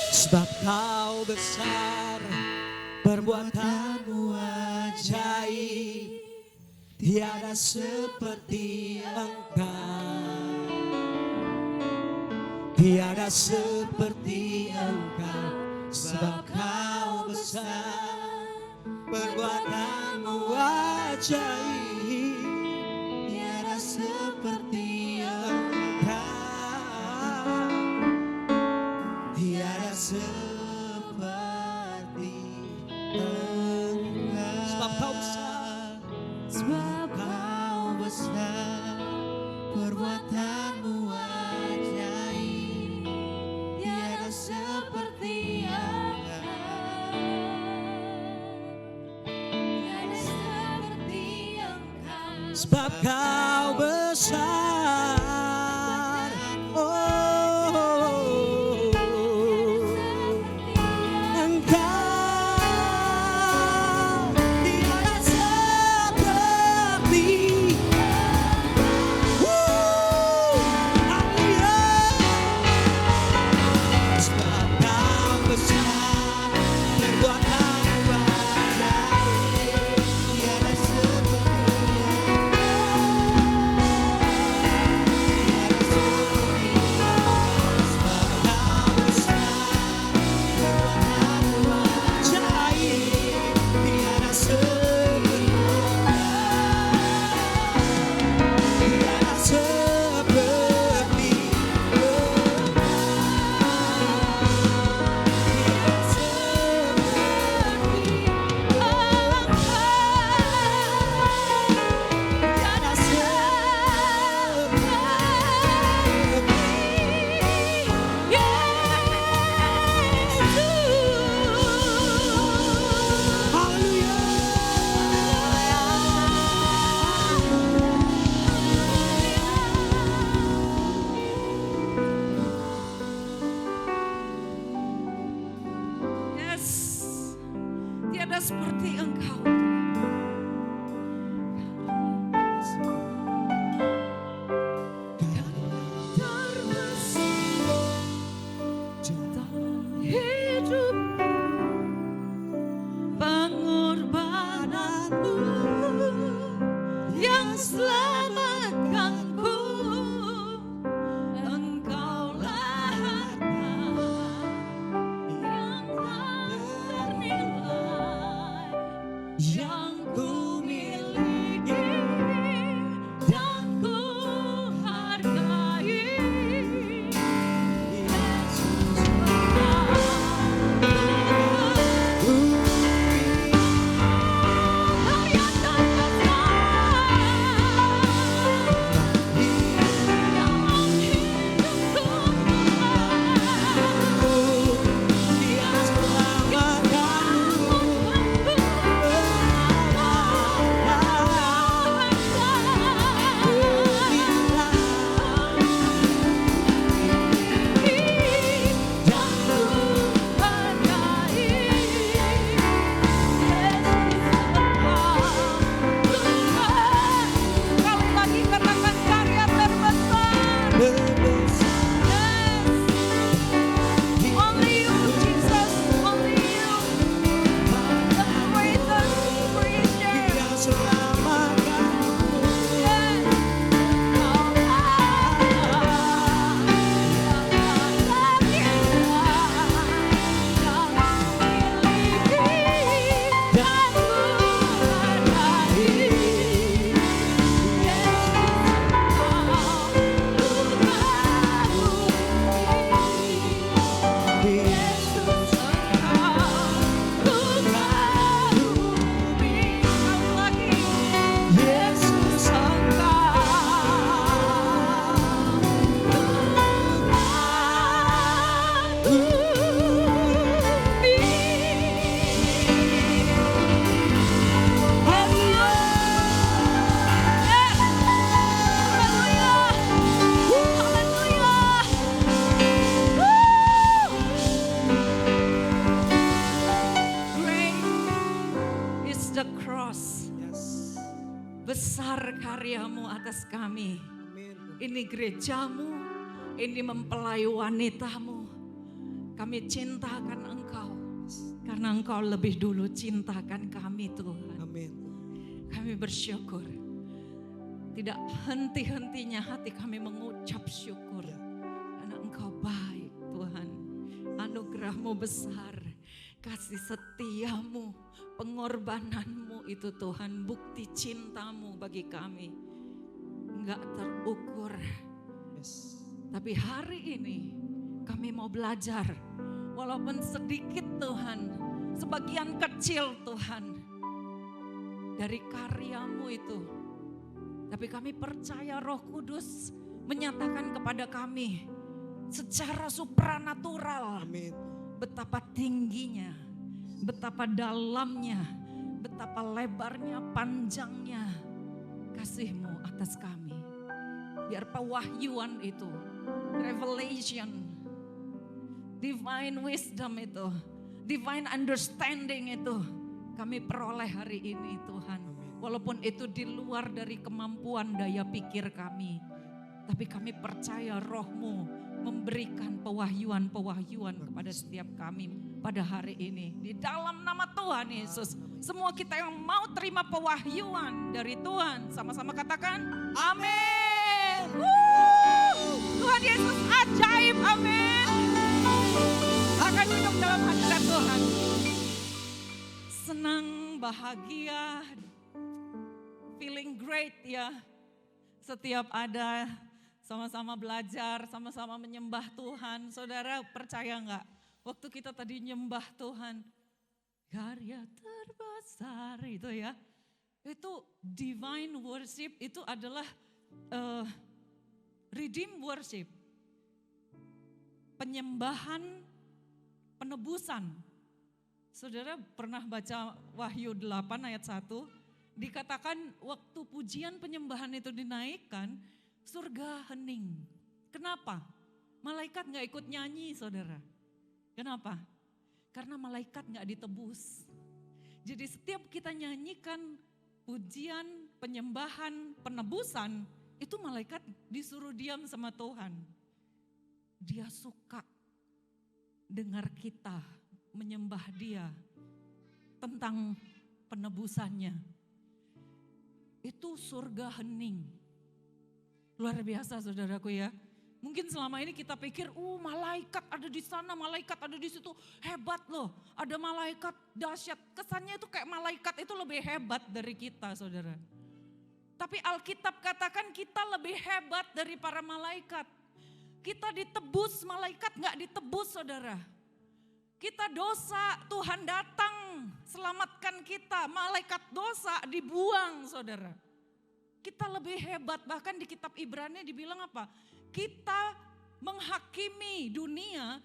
Sebab kau besar, perbuatanmu ajaib, tiada seperti Engkau, tiada seperti Engkau. Sebab kau besar, perbuatanmu ajaib, tiada seperti Engkau, tiada seperti Engkau. Sebab kau besar, sebab kau besar, perbuatanmu ajaib, tiada seperti Engkau, tiada seperti Engkau. Sebab kau besar, oh, Engkau tiada seperti, haleluya. Sebab kau besar, perbuatanmu ajaib, tiada seperti Engkau. Hidup pengorbananmu yang selamatkanku, Engkaulah harta yang tak ternilai, yang ku miliki dan ku hargai. Yesus besar karyamu atas kami. Ini gerejamu, ini mempelai wanitamu. Kami cintakan Engkau karena Engkau lebih dulu cintakan kami Tuhan. Amin. Kami bersyukur. Tidak henti-hentinya hati kami mengucap syukur. Karena Engkau baik Tuhan. Anugerah-Mu besar. Kasih setiamu, pengorbananmu itu Tuhan. Bukti cintamu bagi kami. Enggak terukur. Yes. Tapi hari ini kami mau belajar. Walaupun sedikit Tuhan. Sebagian kecil Tuhan. Dari karya-Mu itu. Tapi kami percaya Roh Kudus menyatakan kepada kami secara supranatural. Amin. Betapa tingginya, betapa dalamnya, betapa lebarnya, panjangnya kasih-Mu atas kami. Biar pewahyuan itu, revelation, divine wisdom itu, divine understanding itu kami peroleh hari ini Tuhan. Walaupun itu di luar dari kemampuan daya pikir kami. Tapi kami percaya Roh-Mu memberikan pewahyuan-pewahyuan kepada setiap kami pada hari ini. Di dalam nama Tuhan Yesus. Semua kita yang mau terima pewahyuan dari Tuhan. Sama-sama katakan amin. Tuhan Yesus ajaib, amin. Akan duduk dalam hadirat Tuhan. Senang, bahagia, feeling great ya. Setiap ada sama-sama belajar, sama-sama menyembah Tuhan. Saudara percaya enggak? Waktu kita tadi nyembah Tuhan. Karya terbesar itu ya. Itu divine worship, itu adalah redeem worship. Penyembahan penebusan. Saudara pernah baca Wahyu 8 ayat 1? Dikatakan waktu pujian penyembahan itu dinaikkan, surga hening. Kenapa? Malaikat gak ikut nyanyi saudara. Kenapa? Karena malaikat gak ditebus. Jadi setiap kita nyanyikan pujian, penyembahan, penebusan, itu malaikat disuruh diam sama Tuhan. Dia suka dengar kita menyembah Dia tentang penebusannya. Itu surga hening. Luar biasa saudaraku ya. Mungkin selama ini kita pikir, malaikat ada di sana, malaikat ada di situ. Hebat loh, ada malaikat dahsyat. Kesannya itu kayak malaikat itu lebih hebat dari kita saudara. Tapi Alkitab katakan kita lebih hebat dari para malaikat. Kita ditebus, malaikat gak ditebus saudara. Kita dosa, Tuhan datang selamatkan kita. Malaikat dosa dibuang saudara. Kita lebih hebat, bahkan di kitab Ibrani dibilang apa? Kita menghakimi dunia,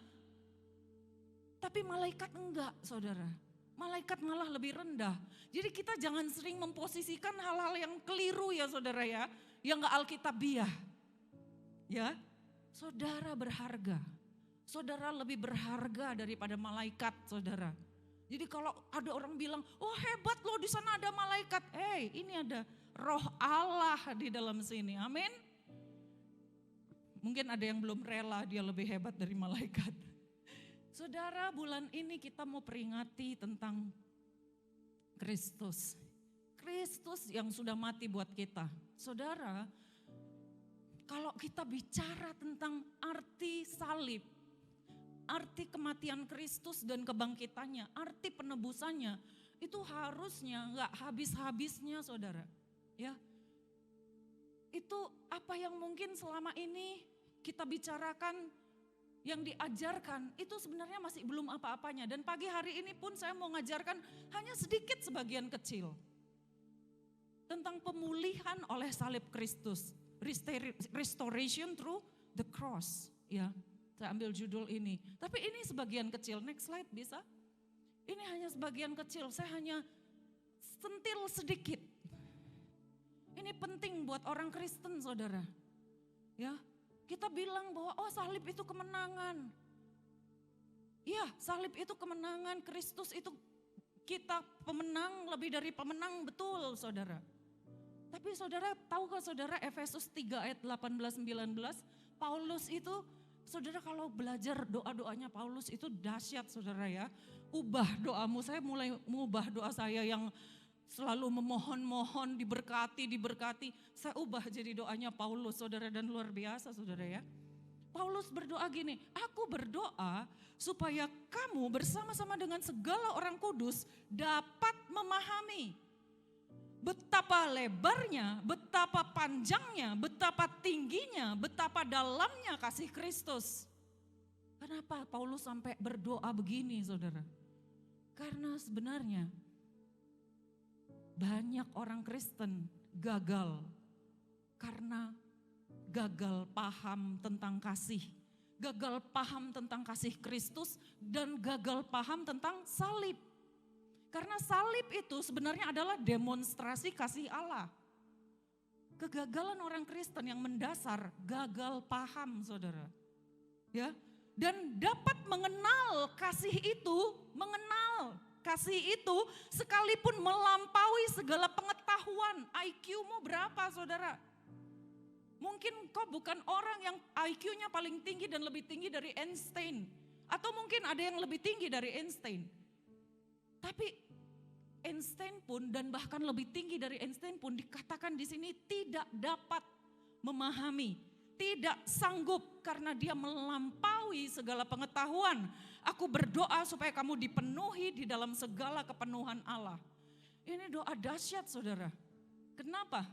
tapi malaikat enggak saudara. Malaikat malah lebih rendah. Jadi kita jangan sering memposisikan hal-hal yang keliru ya saudara ya. Yang enggak alkitabiah. Ya, saudara berharga. Saudara lebih berharga daripada malaikat saudara. Jadi kalau ada orang bilang, hebat loh di sana ada malaikat. Ini ada Roh Allah di dalam sini, amin. Mungkin ada yang belum rela dia lebih hebat dari malaikat. Saudara, bulan ini kita mau peringati tentang Kristus. Kristus yang sudah mati buat kita. Saudara, kalau kita bicara tentang arti salib, arti kematian Kristus dan kebangkitannya, arti penebusannya, itu harusnya gak habis-habisnya saudara. Ya, itu apa yang mungkin selama ini kita bicarakan, yang diajarkan, itu sebenarnya masih belum apa-apanya. Dan pagi hari ini pun saya mau ngajarkan hanya sedikit sebagian kecil. Tentang pemulihan oleh salib Kristus. Restoration through the cross. Ya. Saya ambil judul ini. Tapi ini sebagian kecil. Next slide bisa? Ini hanya sebagian kecil. Saya hanya sentil sedikit. Ini penting buat orang Kristen saudara. Ya, kita bilang bahwa salib itu kemenangan. Iya, salib itu kemenangan. Kristus itu kita pemenang, lebih dari pemenang, betul saudara. Tapi saudara tahu gak saudara Efesus 3 ayat 18-19, Paulus itu Saudara kalau belajar doa-doanya Paulus itu dahsyat saudara ya. Ubah doamu, saya mulai mengubah doa saya yang selalu memohon-mohon diberkati. Saya ubah jadi doanya Paulus saudara, dan luar biasa saudara ya. Paulus berdoa gini, aku berdoa supaya kamu bersama-sama dengan segala orang kudus dapat memahami betapa lebarnya, betapa panjangnya, betapa tingginya, betapa dalamnya kasih Kristus. Kenapa Paulus sampai berdoa begini saudara? Karena sebenarnya banyak orang Kristen gagal karena gagal paham tentang kasih, gagal paham tentang kasih Kristus, dan gagal paham tentang salib. Karena salib itu sebenarnya adalah demonstrasi kasih Allah. Kegagalan orang Kristen yang mendasar gagal paham saudara. Ya, dan dapat mengenal kasih itu, sekalipun melampaui segala pengetahuan. IQ-mu berapa saudara? Mungkin kau bukan orang yang IQ-nya paling tinggi dan lebih tinggi dari Einstein. Atau mungkin ada yang lebih tinggi dari Einstein. Tapi Einstein pun dan bahkan lebih tinggi dari Einstein pun dikatakan di sini tidak dapat memahami. Tidak sanggup karena dia melampaui segala pengetahuan. Aku berdoa supaya kamu dipenuhi di dalam segala kepenuhan Allah. Ini doa dahsyat saudara. Kenapa?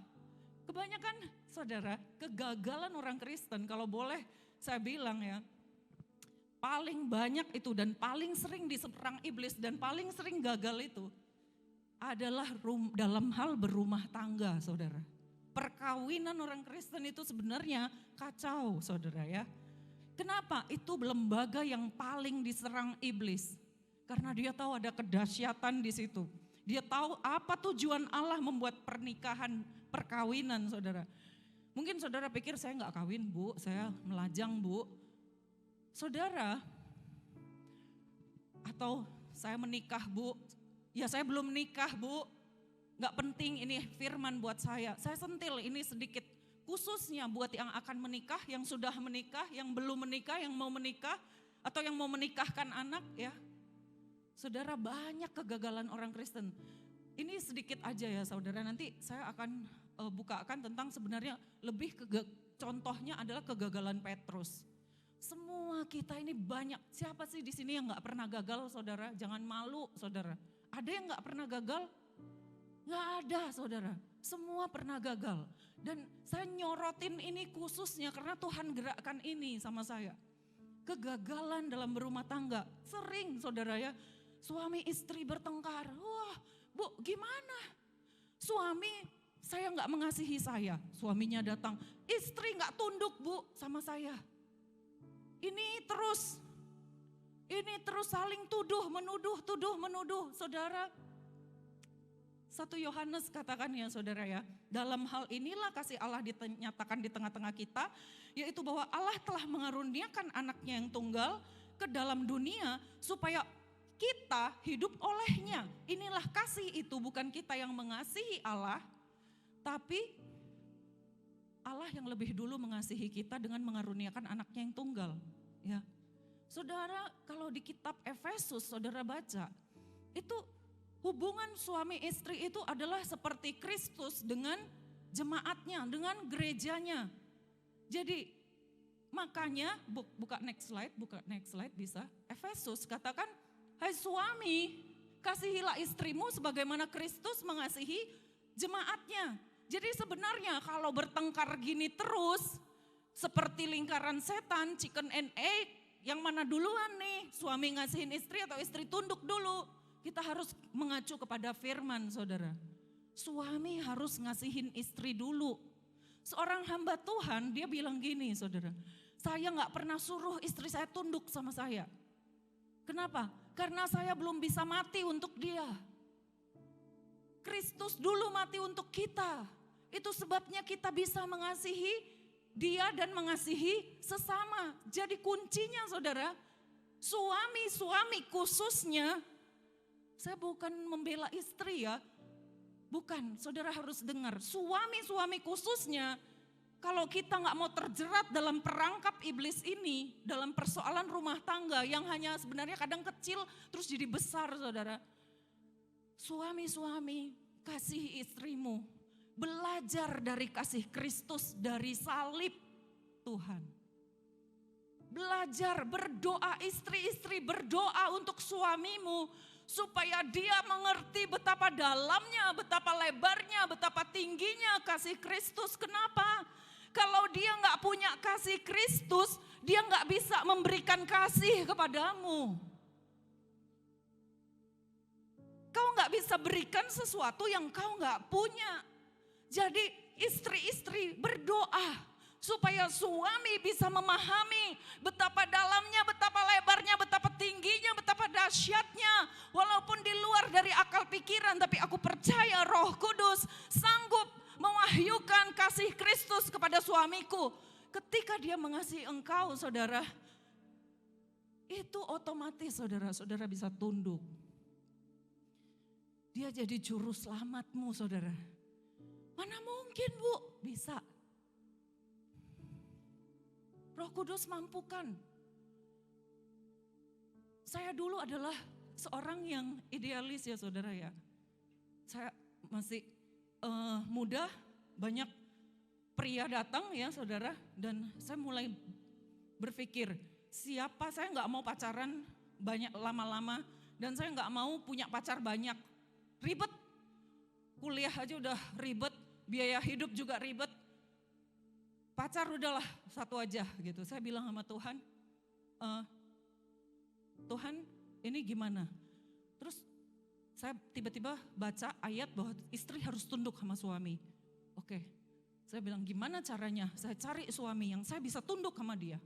Kebanyakan saudara, kegagalan orang Kristen kalau boleh saya bilang ya, paling banyak itu dan paling sering diserang iblis dan paling sering gagal itu adalah dalam hal berumah tangga saudara. Perkawinan orang Kristen itu sebenarnya kacau saudara ya. Kenapa? Itu lembaga yang paling diserang iblis. Karena dia tahu ada kedahsyatan di situ. Dia tahu apa tujuan Allah membuat pernikahan, perkawinan saudara. Mungkin saudara pikir saya nggak kawin bu, saya melajang bu. Saudara, atau saya menikah bu, ya saya belum menikah bu. Gak penting, ini firman buat saya sentil ini sedikit khususnya buat yang akan menikah, yang sudah menikah, yang belum menikah, yang mau menikah, atau yang mau menikahkan anak ya. Saudara, banyak kegagalan orang Kristen. Ini sedikit aja ya saudara, nanti saya akan bukakan tentang sebenarnya lebih contohnya adalah kegagalan Petrus. Semua kita ini banyak, siapa sih di sini yang gak pernah gagal saudara? Jangan malu saudara. Ada yang gak pernah gagal? Gak ada saudara, semua pernah gagal. Dan saya nyorotin ini khususnya karena Tuhan gerakkan ini sama saya. Kegagalan dalam berumah tangga, sering saudara ya, suami istri bertengkar. Wah bu gimana? Suami saya gak mengasihi saya, suaminya datang, istri gak tunduk bu sama saya. Ini terus saling tuduh menuduh saudara. 1 Yohanes katakan ya saudara ya, dalam hal inilah kasih Allah dinyatakan di tengah-tengah kita, yaitu bahwa Allah telah mengaruniakan anaknya yang tunggal ke dalam dunia supaya kita hidup olehnya. Inilah kasih itu, bukan kita yang mengasihi Allah, tapi Allah yang lebih dulu mengasihi kita dengan mengaruniakan anaknya yang tunggal. Ya, saudara kalau di kitab Efesus saudara baca, itu hubungan suami istri itu adalah seperti Kristus dengan jemaatnya, dengan gerejanya. Jadi makanya, buka next slide bisa. Efesus katakan, hai suami, kasihilah istrimu sebagaimana Kristus mengasihi jemaatnya. Jadi sebenarnya kalau bertengkar gini terus, seperti lingkaran setan, chicken and egg, yang mana duluan nih, suami ngasihin istri atau istri tunduk dulu? Kita harus mengacu kepada firman saudara. Suami harus ngasihin istri dulu. Seorang hamba Tuhan dia bilang gini saudara, saya gak pernah suruh istri saya tunduk sama saya. Kenapa? Karena saya belum bisa mati untuk dia. Kristus dulu mati untuk kita. Itu sebabnya kita bisa mengasihi dia dan mengasihi sesama. Jadi kuncinya saudara, suami-suami khususnya, saya bukan membela istri ya, bukan, saudara harus dengar, suami-suami khususnya Kalau kita nggak mau terjerat dalam perangkap iblis ini, dalam persoalan rumah tangga yang hanya sebenarnya kadang kecil terus jadi besar, saudara. Suami-suami, kasihi istrimu, belajar dari kasih Kristus, dari salib Tuhan. Belajar berdoa, istri-istri berdoa untuk suamimu, supaya dia mengerti betapa dalamnya, betapa lebarnya, betapa tingginya kasih Kristus. Kenapa? Kalau dia nggak punya kasih Kristus, dia nggak bisa memberikan kasih kepadamu. Kau nggak bisa berikan sesuatu yang kau nggak punya. Jadi istri-istri berdoa supaya suami bisa memahami betapa dalamnya, betapa lebarnya, betapa tingginya, betapa dahsyatnya. Walaupun di luar dari akal pikiran, tapi aku percaya Roh Kudus sanggup mewahyukan kasih Kristus kepada suamiku. Ketika dia mengasihi engkau, saudara, itu otomatis saudara bisa tunduk. Dia jadi juru selamatmu, saudara. Mana mungkin, Bu? Bisa. Roh Kudus mampukan. Saya dulu adalah seorang yang idealis ya, saudara ya. Saya masih muda, banyak pria datang ya, saudara. Dan saya mulai berpikir, saya nggak mau pacaran banyak lama-lama. Dan saya nggak mau punya pacar banyak. Ribet. Kuliah aja udah ribet, biaya hidup juga ribet. Pacar udahlah satu aja gitu. Saya bilang sama Tuhan, Tuhan ini gimana? Terus saya tiba-tiba baca ayat bahwa istri harus tunduk sama suami. Oke, saya bilang gimana caranya? Saya cari suami yang saya bisa tunduk sama dia.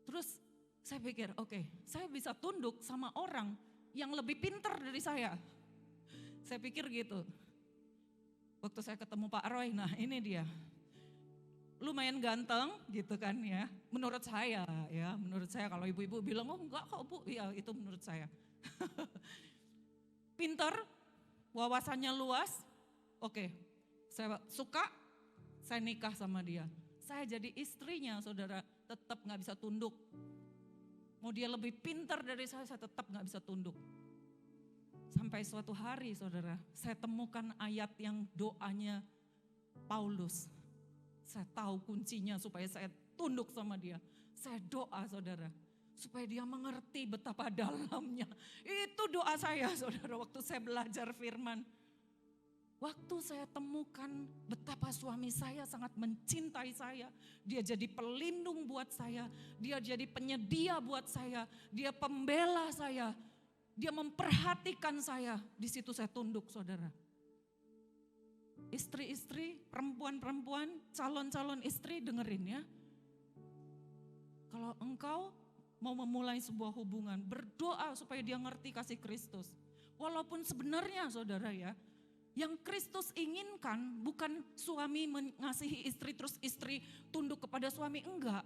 Terus saya pikir, oke, saya bisa tunduk sama orang yang lebih pintar dari saya. Saya pikir gitu. Waktu saya ketemu Pak Roy, nah ini dia. Lumayan ganteng gitu kan ya, menurut saya ya, menurut saya. Kalau ibu-ibu bilang, oh enggak kok Bu, ya itu menurut saya. Pintar, wawasannya luas, oke, saya suka, saya nikah sama dia. Saya jadi istrinya, saudara, tetap gak bisa tunduk. Mau dia lebih pintar dari saya tetap gak bisa tunduk. Sampai suatu hari, saudara, saya temukan ayat yang doanya Paulus. Saya tahu kuncinya supaya saya tunduk sama dia. Saya doa, saudara, supaya dia mengerti betapa dalamnya. Itu doa saya, saudara, waktu saya belajar firman. Waktu saya temukan betapa suami saya sangat mencintai saya. Dia jadi pelindung buat saya. Dia jadi penyedia buat saya. Dia pembela saya. Dia memperhatikan saya. Di situ saya tunduk, saudara. Istri-istri, perempuan-perempuan, calon-calon istri dengerin ya. Kalau engkau mau memulai sebuah hubungan, berdoa supaya dia ngerti kasih Kristus. Walaupun sebenarnya, saudara ya, yang Kristus inginkan bukan suami mengasihi istri terus istri tunduk kepada suami, enggak.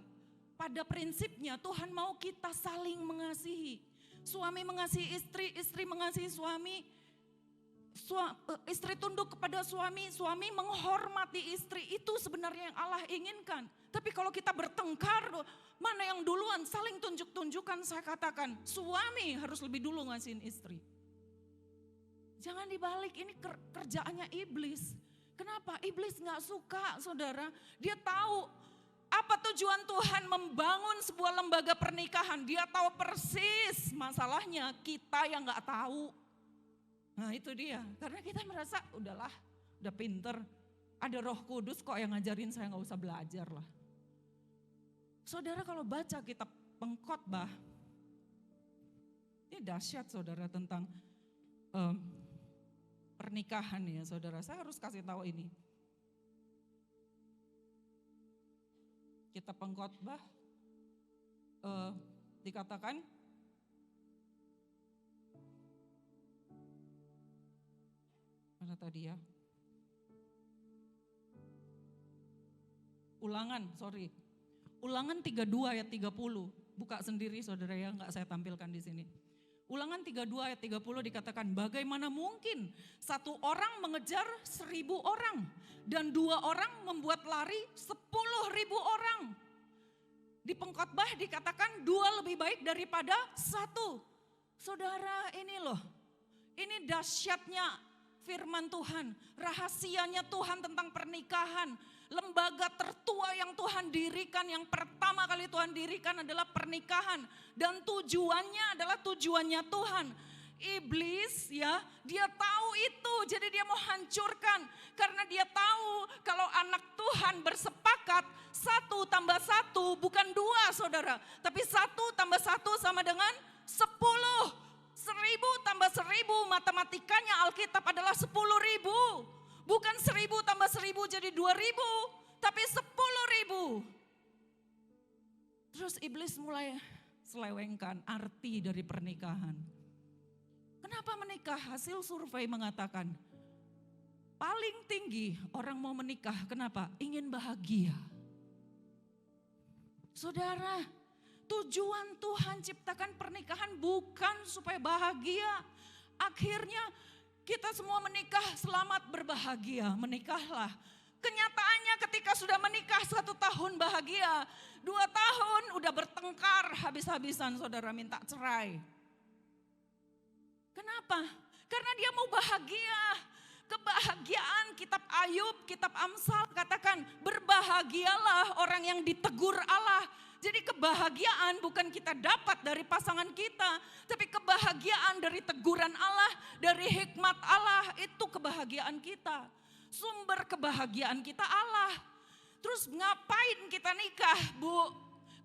Pada prinsipnya Tuhan mau kita saling mengasihi. Suami mengasihi istri, istri mengasihi suami. Istri tunduk kepada suami, suami menghormati istri, itu sebenarnya yang Allah inginkan. Tapi kalau kita bertengkar, mana yang duluan, saling tunjuk-tunjukkan, saya katakan suami harus lebih dulu ngasihin istri. Jangan dibalik, ini kerjaannya iblis. Kenapa? Iblis gak suka, saudara. Dia tahu apa tujuan Tuhan membangun sebuah lembaga pernikahan. Dia tahu persis, masalahnya kita yang gak tahu. Nah itu dia, karena kita merasa udahlah, udah pinter, ada Roh Kudus kok yang ngajarin, saya gak usah belajar lah. Saudara kalau baca kitab Pengkhotbah, ini dahsyat saudara tentang pernikahan ya saudara, saya harus kasih tahu ini. Kitab Pengkhotbah dikatakan, mana tadi ya? Ulangan 32 ayat 30. Buka sendiri saudara ya, enggak saya tampilkan di sini. Ulangan 32 ayat 30 dikatakan, bagaimana mungkin satu orang mengejar 1.000 orang dan 2 orang membuat lari 10.000 orang. Di pengkhotbah dikatakan 2 lebih baik daripada 1. Saudara, ini loh, ini dahsyatnya firman Tuhan, rahasianya Tuhan tentang pernikahan. Lembaga tertua yang Tuhan dirikan, yang pertama kali Tuhan dirikan adalah pernikahan. Dan tujuannya adalah tujuannya Tuhan. Iblis ya, dia tahu itu, jadi dia mau hancurkan. Karena dia tahu kalau anak Tuhan bersepakat 1 tambah 1 bukan 2 saudara. Tapi 1 tambah 1 sama dengan 10. 1.000 tambah 1.000 matematikanya Alkitab adalah 10.000. Bukan 1.000 tambah 1.000 jadi 2.000, tapi 10.000. Terus iblis mulai selewengkan arti dari pernikahan. Kenapa menikah? Hasil survei mengatakan paling tinggi orang mau menikah. Kenapa? Ingin bahagia. Saudara, tujuan Tuhan ciptakan pernikahan bukan supaya bahagia. Akhirnya kita semua menikah, selamat berbahagia, menikahlah. Kenyataannya ketika sudah menikah 1 tahun bahagia, 2 tahun udah bertengkar habis-habisan, saudara minta cerai. Kenapa? Karena dia mau bahagia. Kebahagiaan, kitab Ayub, kitab Amsal katakan berbahagialah orang yang ditegur Allah. Jadi kebahagiaan bukan kita dapat dari pasangan kita, tapi kebahagiaan dari teguran Allah, dari hikmat Allah, itu kebahagiaan kita. Sumber kebahagiaan kita Allah. Terus ngapain kita nikah, Bu?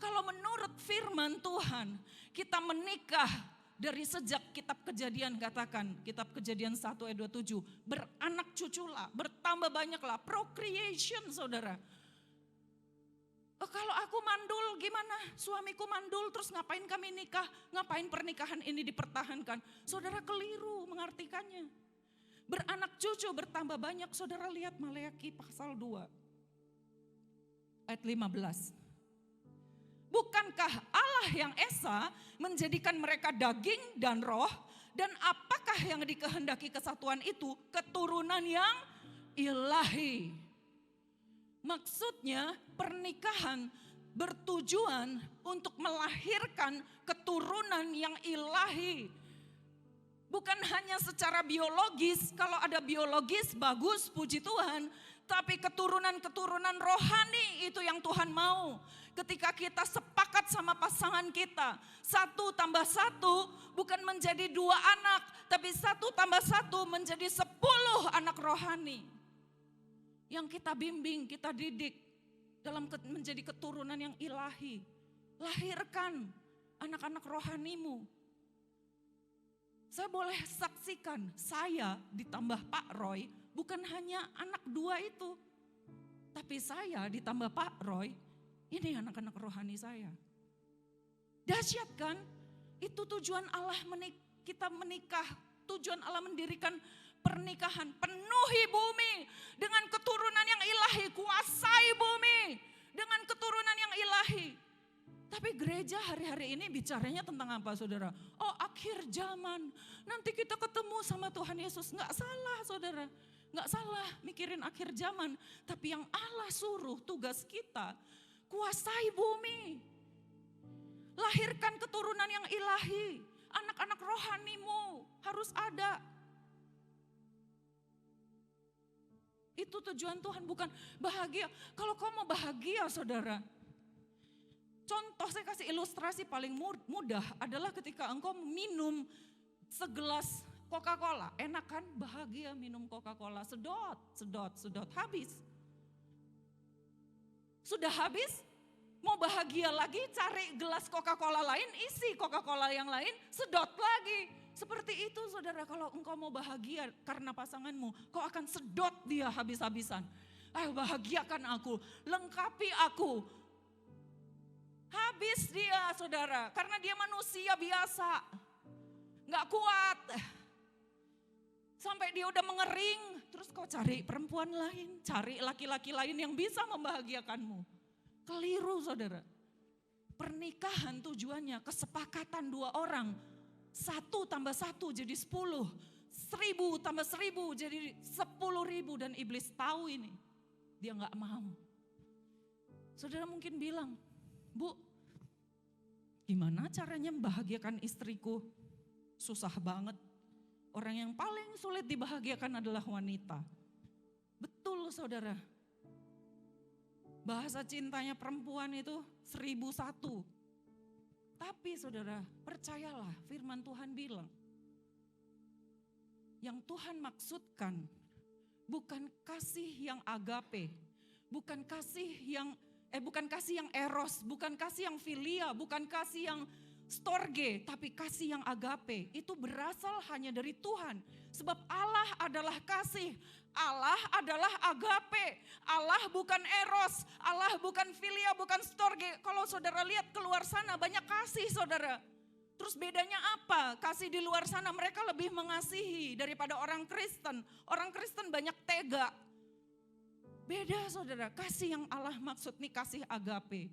Kalau menurut firman Tuhan, kita menikah dari sejak kitab Kejadian katakan, kitab Kejadian 1 ayat 27, beranak cuculah, bertambah banyaklah, procreation saudara. Kalau aku mandul gimana? Suamiku mandul terus ngapain kami nikah? Ngapain pernikahan ini dipertahankan? Saudara keliru mengartikannya. Beranak cucu bertambah banyak, saudara lihat Maleakhi pasal 2 ayat 15. Bukankah Allah yang esa menjadikan mereka daging dan roh, dan apakah yang dikehendaki kesatuan itu? Keturunan yang ilahi. Maksudnya pernikahan bertujuan untuk melahirkan keturunan yang ilahi. Bukan hanya secara biologis, kalau ada biologis bagus puji Tuhan. Tapi keturunan-keturunan rohani itu yang Tuhan mau. Ketika kita sepakat sama pasangan kita, 1 tambah 1 bukan menjadi 2 anak, tapi 1 tambah 1 menjadi 10 anak rohani. Yang kita bimbing, kita didik dalam menjadi keturunan yang ilahi. Lahirkan anak-anak rohanimu. Saya boleh saksikan, saya ditambah Pak Roy bukan hanya anak 2 itu. Tapi saya ditambah Pak Roy, ini anak-anak rohani saya. Dahsyat kan? Itu tujuan Allah kita menikah. Tujuan Allah mendirikan pernikahan. Penuhi bumi dengan keturunan yang ilahi. Kuasai bumi dengan keturunan yang ilahi. Tapi gereja hari-hari ini bicaranya tentang apa saudara? Oh akhir zaman, nanti kita ketemu sama Tuhan Yesus. Nggak salah saudara, nggak salah mikirin akhir zaman. Tapi yang Allah suruh tugas kita, kuasai bumi. Lahirkan keturunan yang ilahi. Anak-anak rohanimu harus ada. Itu tujuan Tuhan, bukan bahagia. Kalau kau mau bahagia saudara, contoh saya kasih ilustrasi paling mudah adalah ketika engkau minum segelas Coca-Cola. Enak kan? Bahagia minum Coca-Cola. Sedot, sedot, sedot. Habis. Sudah habis, mau bahagia lagi cari gelas Coca-Cola lain, isi Coca-Cola yang lain, sedot lagi. Seperti itu saudara, kalau engkau mau bahagia karena pasanganmu, kau akan sedot dia habis-habisan. Ayo bahagiakan aku, lengkapi aku. Habis dia saudara, karena dia manusia biasa. Gak kuat. Sampai dia udah mengering, terus kau cari perempuan lain, cari laki-laki lain yang bisa membahagiakanmu. Keliru saudara. Pernikahan tujuannya kesepakatan 2 orang. 1 tambah 1 jadi 10. 1000 tambah 1000 jadi 10.000 dan iblis tahu ini. Dia gak mau. Saudara mungkin bilang, Bu, gimana caranya membahagiakan istriku? Susah banget. Orang yang paling sulit dibahagiakan adalah wanita. Betul saudara. Bahasa cintanya perempuan itu 1001. Tapi saudara, percayalah firman Tuhan bilang, yang Tuhan maksudkan bukan kasih yang agape, bukan kasih yang eros, bukan kasih yang filia, bukan kasih yang storge, tapi kasih yang agape. Itu berasal hanya dari Tuhan. Sebab Allah adalah kasih, Allah adalah agape, Allah bukan eros, Allah bukan filia, bukan storge. Kalau saudara lihat keluar sana banyak kasih saudara. Terus bedanya apa? Kasih di luar sana mereka lebih mengasihi daripada orang Kristen. Orang Kristen banyak tega. Beda saudara, kasih yang Allah maksud nih kasih agape.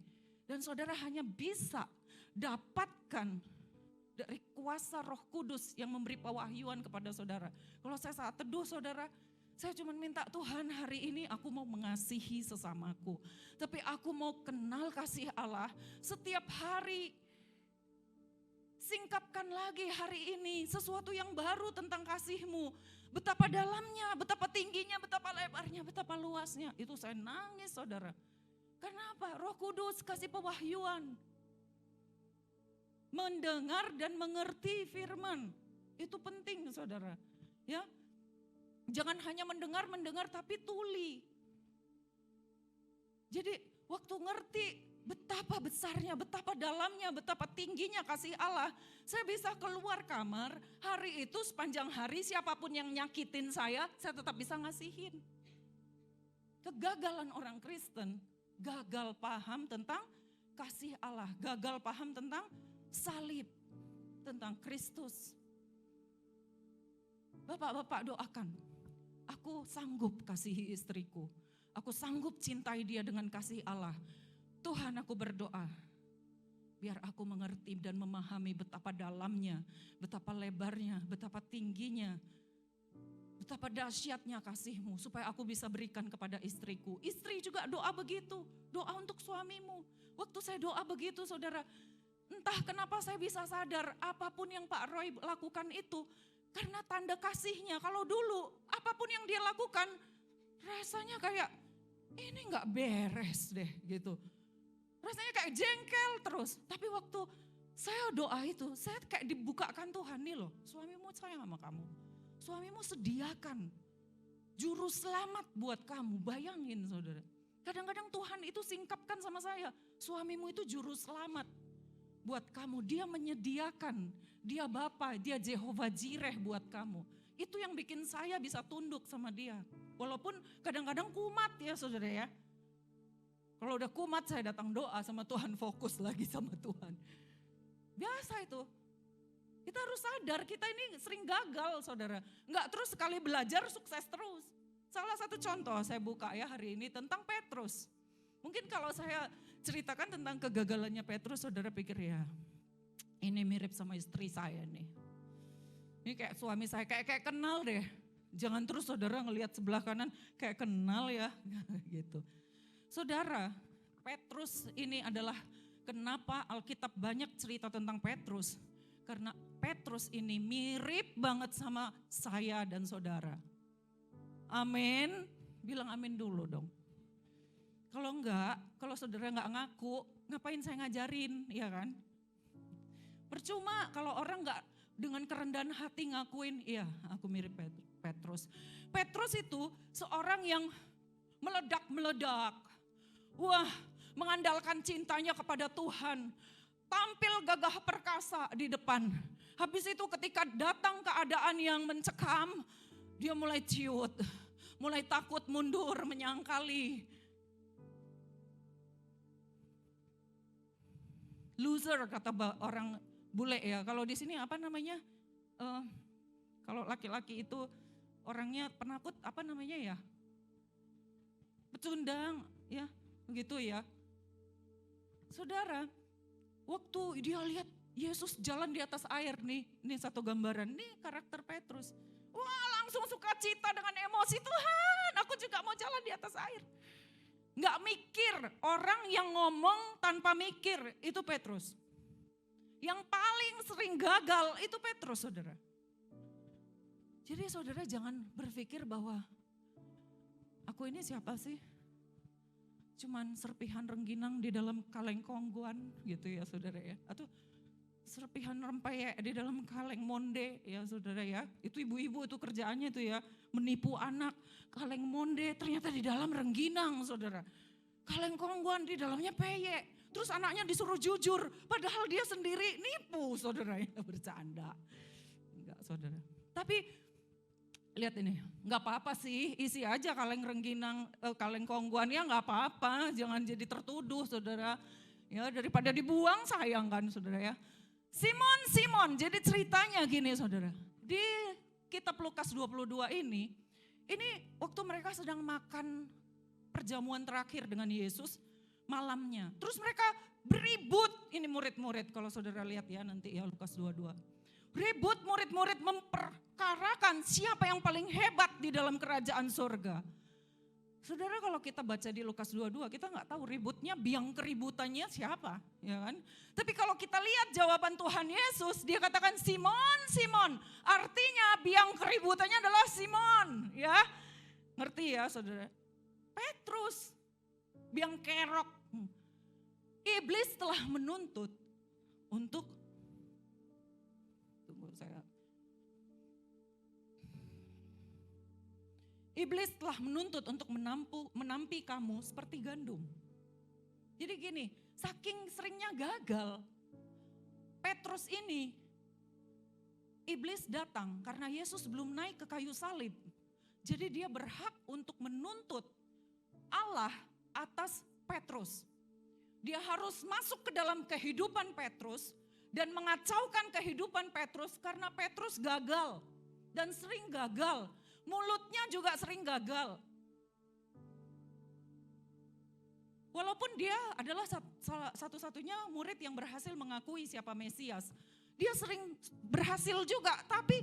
Dan saudara hanya bisa dapatkan dari kuasa Roh Kudus yang memberi pewahyuan kepada saudara. Kalau saya saat teduh saudara, saya cuma minta Tuhan hari ini aku mau mengasihi sesamaku. Tapi aku mau kenal kasih Allah setiap hari. Singkapkan lagi hari ini sesuatu yang baru tentang kasih-Mu. Betapa dalamnya, betapa tingginya, betapa lebarnya, betapa luasnya. Itu saya nangis saudara. Kenapa? Roh Kudus kasih pewahyuan. Mendengar dan mengerti firman. Itu penting saudara. Ya, jangan hanya mendengar tapi tuli. Jadi waktu ngerti betapa besarnya, betapa dalamnya, betapa tingginya kasih Allah. Saya bisa keluar kamar, hari itu sepanjang hari siapapun yang nyakitin saya tetap bisa ngasihin. Kegagalan orang Kristen, gagal paham tentang kasih Allah, gagal paham tentang salib, tentang Kristus. Bapak-bapak doakan, aku sanggup kasihi istriku, aku sanggup cintai dia dengan kasih Allah. Tuhan aku berdoa, biar aku mengerti dan memahami betapa dalamnya, betapa lebarnya, betapa tingginya, betapa dahsyatnya kasih-Mu supaya aku bisa berikan kepada istriku. Istri juga doa begitu, doa untuk suamimu. Waktu saya doa begitu saudara, entah kenapa saya bisa sadar apapun yang Pak Roy lakukan itu karena tanda kasihnya. Kalau dulu apapun yang dia lakukan rasanya kayak ini gak beres deh gitu. Rasanya kayak jengkel terus. Tapi waktu saya doa itu, saya kayak dibukakan Tuhan nih loh. Suamimu sayang sama kamu. Suamimu sediakan juru selamat buat kamu. Bayangin saudara. Kadang-kadang Tuhan itu singkapkan sama saya. Suamimu itu juru selamat buat kamu. Dia menyediakan. Dia Bapa, dia Jehovah Jireh buat kamu. Itu yang bikin saya bisa tunduk sama dia. Walaupun kadang-kadang kumat ya saudara ya. Kalau udah kumat saya datang doa sama Tuhan, fokus lagi sama Tuhan. Biasa itu. Kita harus sadar kita ini sering gagal saudara. Enggak terus sekali belajar sukses terus. Salah satu contoh saya buka ya hari ini tentang Petrus. Mungkin kalau saya ceritakan tentang kegagalannya Petrus, saudara pikir ya ini mirip sama istri saya nih. Ini kayak suami saya, kayak kenal deh. Jangan terus saudara ngelihat sebelah kanan kayak kenal ya gitu. Saudara, Petrus ini adalah kenapa Alkitab banyak cerita tentang Petrus. Karena Petrus ini mirip banget sama saya dan saudara. Amin, bilang amin dulu dong. Kalau enggak, kalau saudara enggak ngaku, ngapain saya ngajarin, ya kan? Percuma kalau orang enggak dengan kerendahan hati ngakuin, iya aku mirip Petrus. Petrus itu seorang yang meledak-meledak. Wah, mengandalkan cintanya kepada Tuhan. Tampil gagah perkasa di depan. Habis itu ketika datang keadaan yang mencekam, dia mulai ciut. Mulai takut mundur, menyangkali. Loser kata orang bule ya. Kalau di sini apa namanya? Kalau laki-laki itu orangnya penakut apa namanya ya? Pecundang ya. Begitu ya. Saudara, waktu dia lihat Yesus jalan di atas air nih, ini satu gambaran, nih karakter Petrus. Wah langsung sukacita dengan emosi, Tuhan aku juga mau jalan di atas air. Nggak mikir, orang yang ngomong tanpa mikir itu Petrus. Yang paling sering gagal itu Petrus, saudara. Jadi saudara jangan berpikir bahwa aku ini siapa sih? Cuman serpihan rengginang di dalam kaleng kongguan gitu ya saudara ya. Atau serpihan rempeyek di dalam kaleng monde ya saudara ya. Itu ibu-ibu itu kerjaannya itu ya. Menipu anak. Kaleng monde ternyata di dalam rengginang saudara. Kaleng kongguan di dalamnya peyek. Terus anaknya disuruh jujur. Padahal dia sendiri nipu saudara ya. Bercanda. Enggak saudara. Tapi lihat ini, nggak apa-apa sih, isi aja kaleng rengginang, kaleng kongguan ya nggak apa-apa, jangan jadi tertuduh saudara. Ya daripada dibuang sayang kan saudara ya. Simon, jadi ceritanya gini saudara. Di kitab Lukas 22 ini waktu mereka sedang makan perjamuan terakhir dengan Yesus malamnya. Terus mereka beribut, ini murid-murid kalau saudara lihat ya nanti ya Lukas 22. Ribut murid-murid memperkarakan siapa yang paling hebat di dalam kerajaan surga. Saudara kalau kita baca di Lukas 22 kita nggak tahu ributnya, biang keributannya siapa, ya kan? Tapi kalau kita lihat jawaban Tuhan Yesus, dia katakan Simon, Simon. Artinya biang keributannya adalah Simon, ya. Ngerti ya saudara? Petrus, biang kerok. Iblis telah menuntut untuk Iblis telah menuntut untuk menampi kamu seperti gandum. Jadi gini, saking seringnya gagal, Petrus ini, iblis datang karena Yesus belum naik ke kayu salib. Jadi dia berhak untuk menuntut Allah atas Petrus. Dia harus masuk ke dalam kehidupan Petrus dan mengacaukan kehidupan Petrus karena Petrus gagal dan sering gagal. Mulutnya juga sering gagal. Walaupun dia adalah satu-satunya murid yang berhasil mengakui siapa Mesias. Dia sering berhasil juga, tapi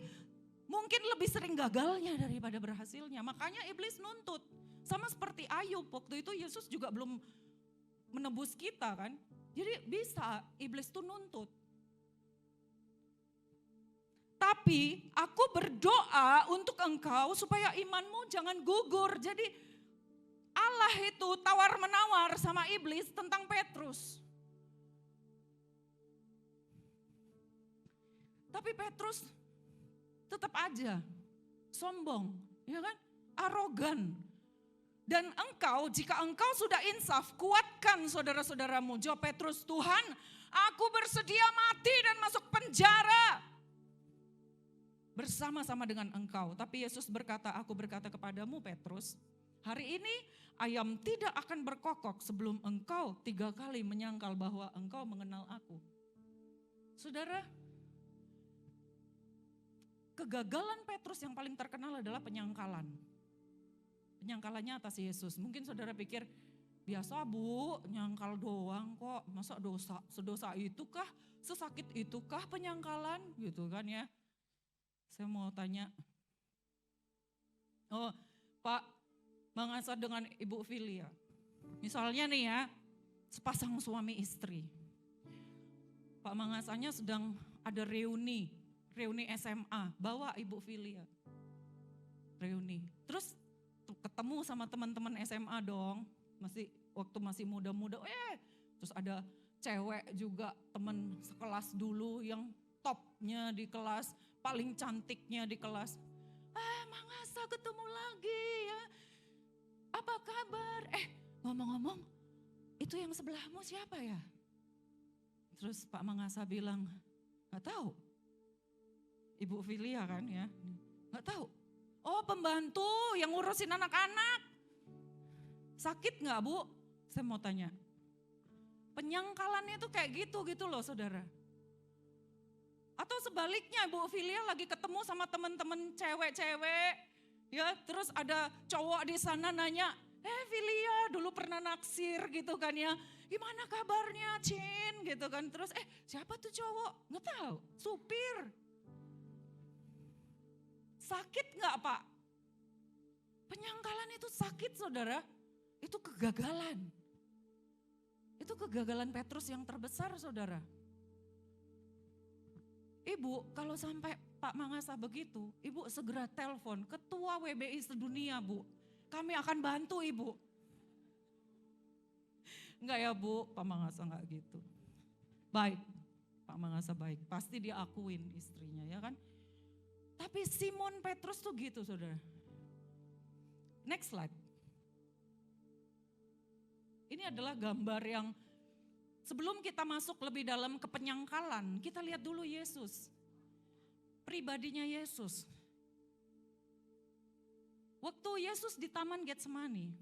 mungkin lebih sering gagalnya daripada berhasilnya. Makanya iblis nuntut. Sama seperti Ayub, waktu itu Yesus juga belum menebus kita kan. Jadi bisa iblis tuh nuntut. Tapi aku berdoa untuk engkau supaya imanmu jangan gugur. Jadi Allah itu tawar-menawar sama iblis tentang Petrus. Tapi Petrus tetap aja sombong, ya kan? Arogan. Dan engkau, jika engkau sudah insaf, kuatkan saudara-saudaramu. Jawab Petrus, Tuhan, aku bersedia mati dan masuk penjara bersama-sama dengan engkau. Tapi Yesus berkata, aku berkata kepadamu Petrus, hari ini ayam tidak akan berkokok sebelum engkau 3 kali menyangkal bahwa engkau mengenal aku. Saudara, kegagalan Petrus yang paling terkenal adalah penyangkalan. Penyangkalannya atas Yesus. Mungkin saudara pikir, biasa bu, nyangkal doang kok, masa sedosa itukah, sesakit itukah penyangkalan gitu kan ya. Saya mau tanya, Pak Mangasa dengan Ibu Filia, misalnya nih ya, sepasang suami istri. Pak Mangasanya sedang ada reuni SMA, bawa Ibu Filia. Reuni, terus ketemu sama teman-teman SMA dong, waktu masih muda-muda, terus ada cewek juga teman sekelas dulu yang topnya di kelas, paling cantiknya di kelas. Mangasa ketemu lagi ya. Apa kabar? Ngomong-ngomong, itu yang sebelahmu siapa ya? Terus Pak Mangasa bilang, gak tahu. Ibu Filia kan ya, gak tahu. Oh pembantu yang ngurusin anak-anak. Sakit gak bu? Saya mau tanya. Penyangkalannya itu kayak gitu loh saudara. Atau sebaliknya Bu Filia lagi ketemu sama teman-teman cewek-cewek, ya terus ada cowok di sana nanya, Filia dulu pernah naksir gitu kan ya. Gimana kabarnya Cin gitu kan. Terus siapa tuh cowok? Nggak tahu, supir. Sakit nggak Pak? Penyangkalan itu sakit saudara. Itu kegagalan. Itu kegagalan Petrus yang terbesar saudara. Ibu kalau sampai Pak Mangasa begitu, Ibu segera telepon Ketua WBI sedunia Bu. Kami akan bantu Ibu. Enggak ya Bu, Pak Mangasa enggak gitu. Baik, Pak Mangasa baik. Pasti dia akuin istrinya ya kan. Tapi Simon Petrus tuh gitu saudara. Next slide. Ini adalah gambar yang sebelum kita masuk lebih dalam ke penyangkalan, kita lihat dulu Yesus. Pribadinya Yesus. Waktu Yesus di Taman Getsemani,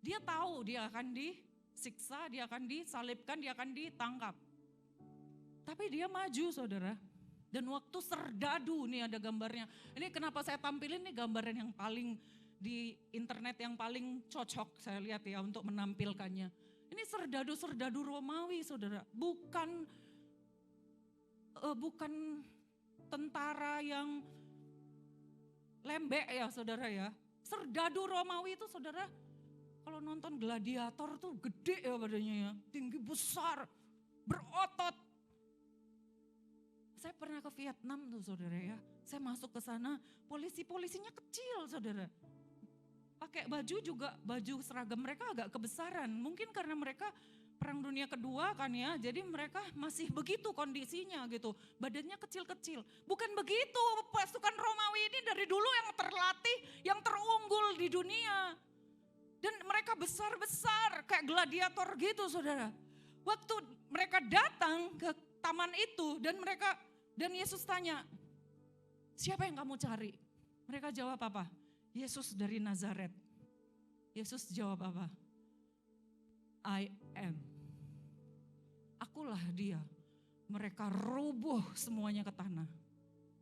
dia tahu dia akan disiksa, dia akan disalibkan, dia akan ditangkap. Tapi dia maju saudara. Dan waktu serdadu, nih ada gambarnya. Ini kenapa saya tampilin nih gambaran yang paling di internet yang paling cocok saya lihat ya untuk menampilkannya. Ini serdadu-serdadu Romawi saudara. Bukan tentara yang lembek ya saudara ya. Serdadu Romawi itu saudara, kalau nonton gladiator tuh gede ya badannya ya. Tinggi besar, berotot. Saya pernah ke Vietnam tuh saudara ya. Saya masuk ke sana, polisinya kecil saudara. Pakai baju juga, baju seragam mereka agak kebesaran. Mungkin karena mereka Perang Dunia Kedua kan ya, jadi mereka masih begitu kondisinya gitu. Badannya kecil-kecil. Bukan begitu, pasukan Romawi ini dari dulu yang terlatih, yang terunggul di dunia. Dan mereka besar-besar kayak gladiator gitu saudara. Waktu mereka datang ke taman itu dan Yesus tanya, siapa yang kamu cari? Mereka jawab apa? Yesus dari Nazaret. Yesus jawab apa? I am. Akulah dia. Mereka rubuh semuanya ke tanah.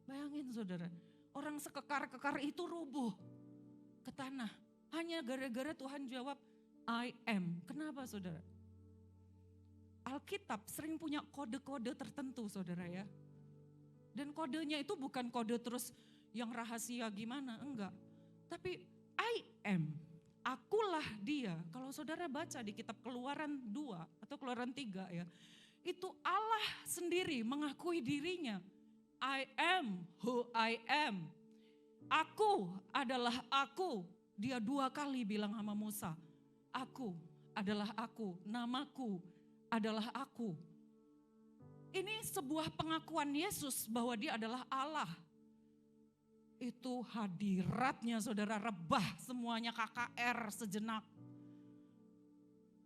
Bayangin saudara, orang sekekar-kekar itu rubuh ke tanah. Hanya gara-gara Tuhan jawab, I am. Kenapa saudara? Alkitab sering punya kode-kode tertentu saudara ya. Dan kodenya itu bukan kode terus yang rahasia gimana, enggak. Tapi I am. Akulah dia. Kalau saudara baca di kitab Keluaran 2 atau Keluaran 3 ya. Itu Allah sendiri mengakui dirinya. I am who I am. Aku adalah aku. Dia 2 kali bilang sama Musa. Aku adalah aku. Namaku adalah aku. Ini sebuah pengakuan Yesus bahwa dia adalah Allah. Itu hadiratnya saudara, rebah semuanya KKR sejenak.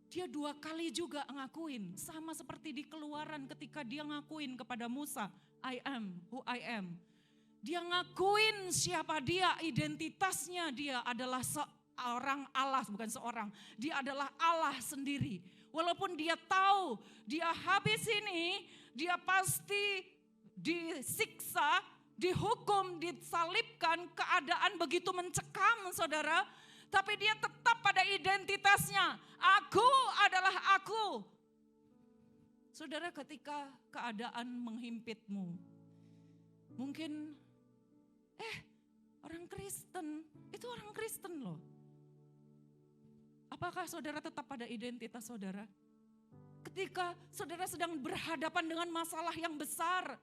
Dia 2 kali juga ngakuin, sama seperti di Keluaran ketika dia ngakuin kepada Musa, I am who I am. Dia ngakuin siapa dia, identitasnya dia adalah seorang Allah, bukan seorang. Dia adalah Allah sendiri. Walaupun dia tahu dia habis ini, dia pasti disiksa, dihukum, disalibkan, keadaan begitu mencekam saudara. Tapi dia tetap pada identitasnya, aku adalah aku. Saudara ketika keadaan menghimpitmu, mungkin orang Kristen, itu orang Kristen loh. Apakah saudara tetap pada identitas saudara? Ketika saudara sedang berhadapan dengan masalah yang besar,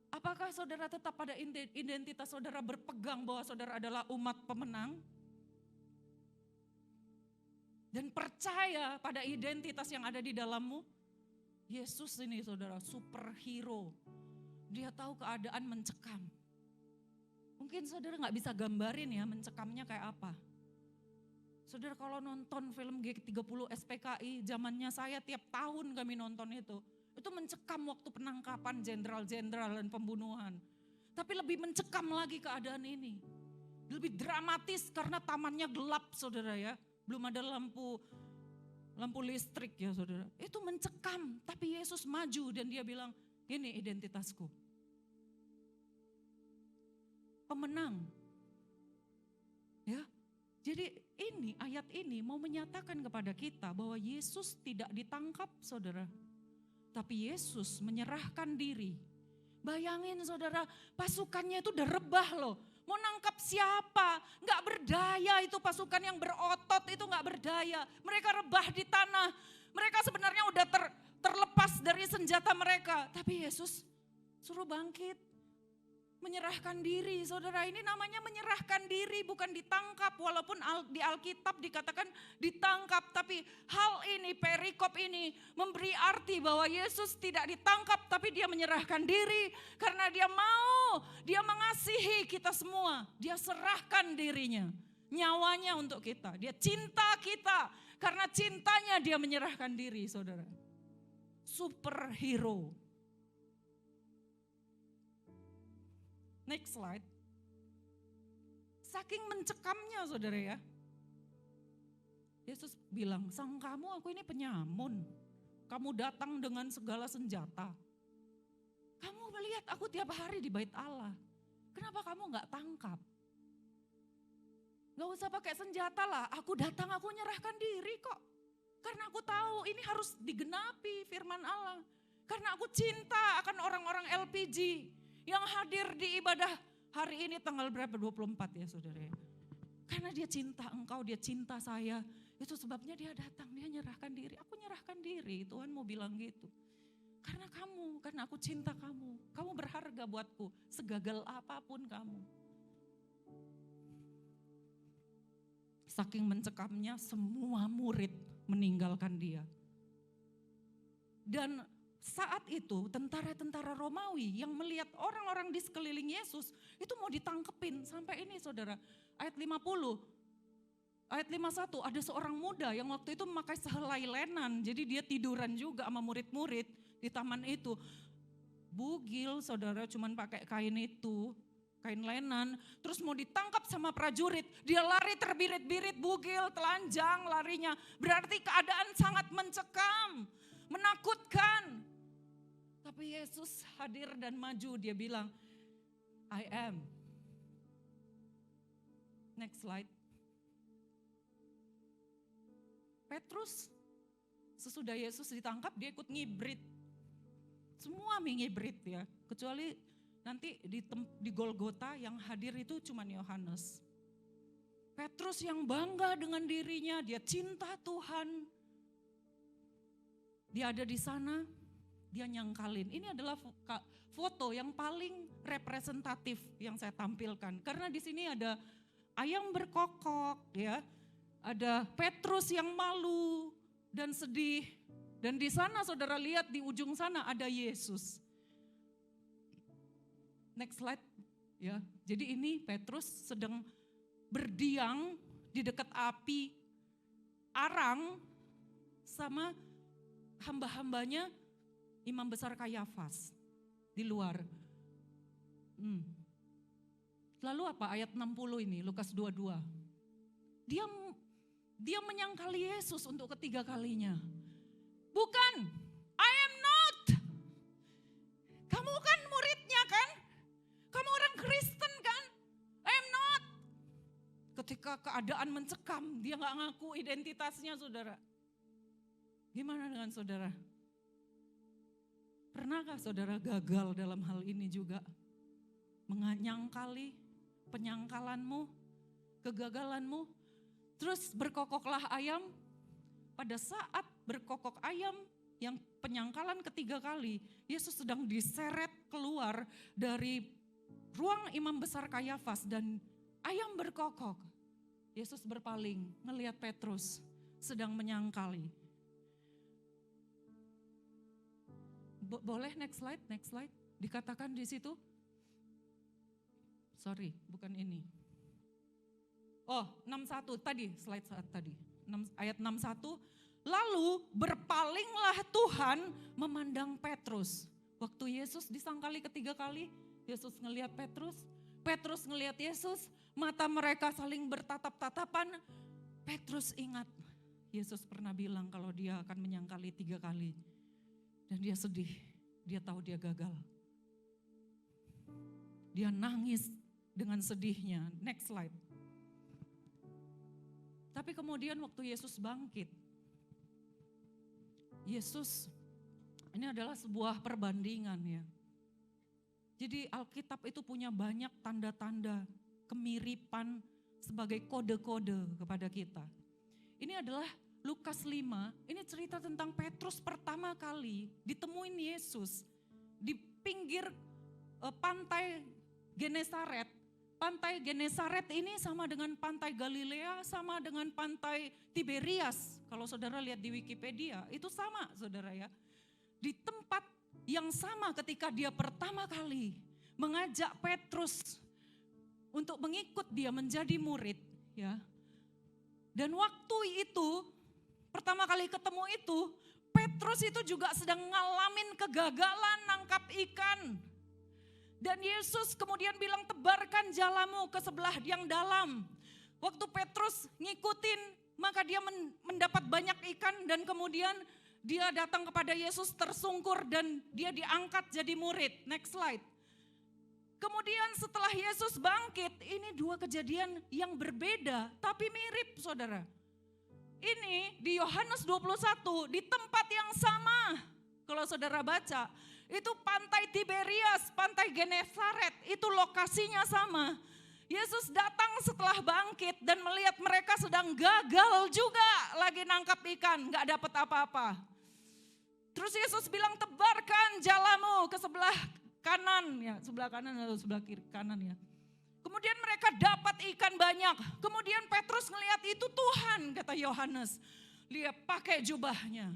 apakah saudara tetap pada identitas saudara berpegang bahwa saudara adalah umat pemenang? Dan percaya pada identitas yang ada di dalammu? Yesus ini saudara superhero. Dia tahu keadaan mencekam. Mungkin saudara gak bisa gambarin ya mencekamnya kayak apa. Saudara kalau nonton film G30 SPKI, zamannya saya tiap tahun kami nonton itu. Itu mencekam waktu penangkapan jenderal-jenderal dan pembunuhan. Tapi lebih mencekam lagi keadaan ini. Lebih dramatis karena tamannya gelap saudara ya. Belum ada lampu listrik ya saudara. Itu mencekam, tapi Yesus maju dan dia bilang, ini identitasku. Pemenang. Ya, Jadi ini ayat ini mau menyatakan kepada kita bahwa Yesus tidak ditangkap saudara. Tapi Yesus menyerahkan diri. Bayangin saudara, pasukannya itu udah rebah loh. Mau nangkap siapa? Gak berdaya itu pasukan yang berotot itu gak berdaya. Mereka rebah di tanah. Mereka sebenarnya udah terlepas dari senjata mereka. Tapi Yesus suruh bangkit. Menyerahkan diri, saudara, ini namanya menyerahkan diri, bukan ditangkap. Walaupun di Alkitab dikatakan ditangkap, tapi hal ini, perikop ini memberi arti bahwa Yesus tidak ditangkap, tapi dia menyerahkan diri. Karena dia mau, dia mengasihi kita semua. Dia serahkan dirinya, nyawanya untuk kita. Dia cinta kita, karena cintanya dia menyerahkan diri, saudara. Superhero. Next slide. Saking mencekamnya saudara ya. Yesus bilang, sang kamu aku ini penyamun. Kamu datang dengan segala senjata. Kamu melihat aku tiap hari di bait Allah. Kenapa kamu gak tangkap? Gak usah pakai senjata lah. Aku datang, aku nyerahkan diri kok. Karena aku tahu ini harus digenapi firman Allah. Karena aku cinta akan orang-orang LPG. Yang hadir di ibadah hari ini tanggal berapa? 24 ya saudara ya. Karena dia cinta engkau, dia cinta saya. Itu sebabnya dia datang, dia nyerahkan diri. Aku nyerahkan diri, Tuhan mau bilang gitu. Karena kamu, karena aku cinta kamu. Kamu berharga buatku, segagal apapun kamu. Saking mencekamnya semua murid meninggalkan dia. Dan saat itu tentara-tentara Romawi yang melihat orang-orang di sekeliling Yesus itu mau ditangkepin sampai ini saudara. Ayat 50, ayat 51 ada seorang muda yang waktu itu memakai sehelai lenan. Jadi dia tiduran juga sama murid-murid di taman itu. Bugil saudara cuman pakai kain itu, kain lenan. Terus mau ditangkap sama prajurit. Dia lari terbirit-birit, bugil, telanjang larinya. Berarti keadaan sangat mencekam, menakutkan. Tapi Yesus hadir dan maju, dia bilang, I am. Next slide. Petrus, sesudah Yesus ditangkap, dia ikut ngibrit. Semua ngibrit ya, kecuali nanti di Golgota yang hadir itu cuma Yohanes. Petrus yang bangga dengan dirinya, dia cinta Tuhan. Dia ada di sana. Dia nyangkalin. Ini adalah foto yang paling representatif yang saya tampilkan. Karena di sini ada ayam berkokok, ya, ada Petrus yang malu dan sedih. Dan di sana saudara lihat di ujung sana ada Yesus. Next slide, ya. Jadi ini Petrus sedang berdiam di dekat api arang sama hamba-hambanya. Imam besar Kayafas di luar. Lalu apa ayat 60 ini, Lukas 22. Dia menyangkali Yesus untuk ketiga kalinya. Bukan, I am not. Kamu kan muridnya kan? Kamu orang Kristen kan? I am not. Ketika keadaan mencekam, dia gak ngaku identitasnya saudara. Gimana dengan saudara? Pernahkah saudara gagal dalam hal ini juga? Menyangkali penyangkalanmu, kegagalanmu. Terus berkokoklah ayam. Pada saat berkokok ayam yang penyangkalan ketiga kali, Yesus sedang diseret keluar dari ruang imam besar Kayafas dan ayam berkokok. Yesus berpaling melihat Petrus sedang menyangkali. Boleh next slide. Dikatakan di situ. Sorry, bukan ini. Oh, 61 tadi, slide saat tadi. Ayat 61. Lalu berpalinglah Tuhan memandang Petrus. Waktu Yesus disangkali ketiga kali, Yesus ngelihat Petrus. Petrus ngelihat Yesus, mata mereka saling bertatap-tatapan. Petrus ingat, Yesus pernah bilang kalau dia akan menyangkali 3 kali. Dan dia sedih, dia tahu dia gagal. Dia nangis dengan sedihnya. Next slide. Tapi kemudian waktu Yesus bangkit, Yesus, ini adalah sebuah perbandingan ya. Jadi Alkitab itu punya banyak tanda-tanda kemiripan sebagai kode-kode kepada kita. Ini adalah Lukas 5, ini cerita tentang Petrus pertama kali ditemuin Yesus di pinggir pantai Genesaret. Pantai Genesaret ini sama dengan pantai Galilea, sama dengan pantai Tiberias. Kalau saudara lihat di Wikipedia, itu sama saudara ya. Di tempat yang sama ketika dia pertama kali mengajak Petrus untuk mengikut dia menjadi murid ya. Dan waktu itu, pertama kali ketemu itu, Petrus itu juga sedang ngalamin kegagalan nangkap ikan. Dan Yesus kemudian bilang, tebarkan jalamu ke sebelah yang dalam. Waktu Petrus ngikutin, maka dia mendapat banyak ikan dan kemudian dia datang kepada Yesus tersungkur dan dia diangkat jadi murid. Next slide. Kemudian setelah Yesus bangkit, ini dua kejadian yang berbeda tapi mirip saudara. Ini di Yohanes 21 di tempat yang sama. Kalau saudara baca, itu pantai Tiberias, pantai Genesaret, itu lokasinya sama. Yesus datang setelah bangkit dan melihat mereka sedang gagal juga lagi nangkap ikan, gak dapat apa-apa. Terus Yesus bilang, tebarkan jalamu ke sebelah kanan, ya sebelah kanan atau sebelah kiri kanan ya. Kemudian mereka dapat ikan banyak. Kemudian Petrus ngelihat itu Tuhan, kata Yohanes. Lihat pakai jubahnya.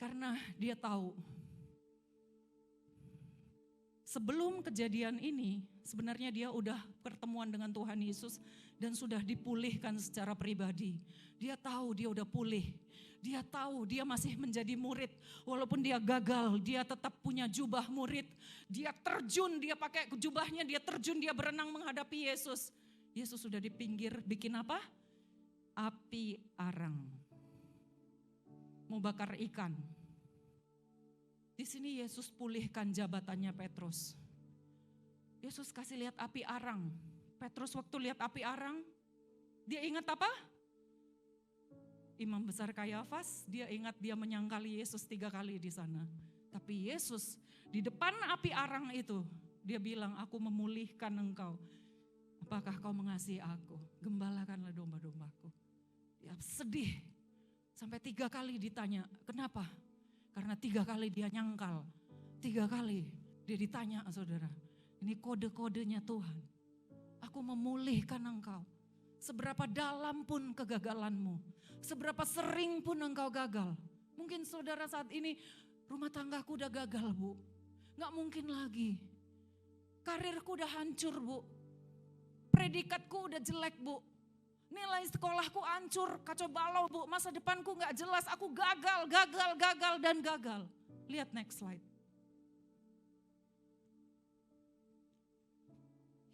Karena dia tahu. Sebelum kejadian ini, sebenarnya dia udah pertemuan dengan Tuhan Yesus dan sudah dipulihkan secara pribadi. Dia tahu dia udah pulih. Dia tahu dia masih menjadi murid. Walaupun dia gagal, dia tetap punya jubah murid. Dia terjun, dia pakai jubahnya, dia terjun, dia berenang menghadapi Yesus. Yesus sudah di pinggir, bikin apa? Api arang. Mau bakar ikan. Di sini Yesus pulihkan jabatannya Petrus. Yesus kasih lihat api arang. Petrus waktu lihat api arang, dia ingat apa? Imam besar Kayafas, dia ingat dia menyangkali Yesus 3 kali di sana. Tapi Yesus di depan api arang itu, dia bilang, aku memulihkan engkau. Apakah kau mengasihi aku? Gembalakanlah domba-dombaku. Dia sedih, sampai 3 kali ditanya, kenapa? Karena 3 kali dia nyangkal, 3 kali dia ditanya saudara. Ini kode-kodenya Tuhan. Aku memulihkan engkau. Seberapa dalam pun kegagalanmu, seberapa sering pun engkau gagal. Mungkin saudara saat ini rumah tanggaku udah gagal bu, gak mungkin lagi. Karirku udah hancur bu, predikatku udah jelek bu, nilai sekolahku hancur, kacau balau bu, masa depanku gak jelas, aku gagal dan gagal. Lihat next slide.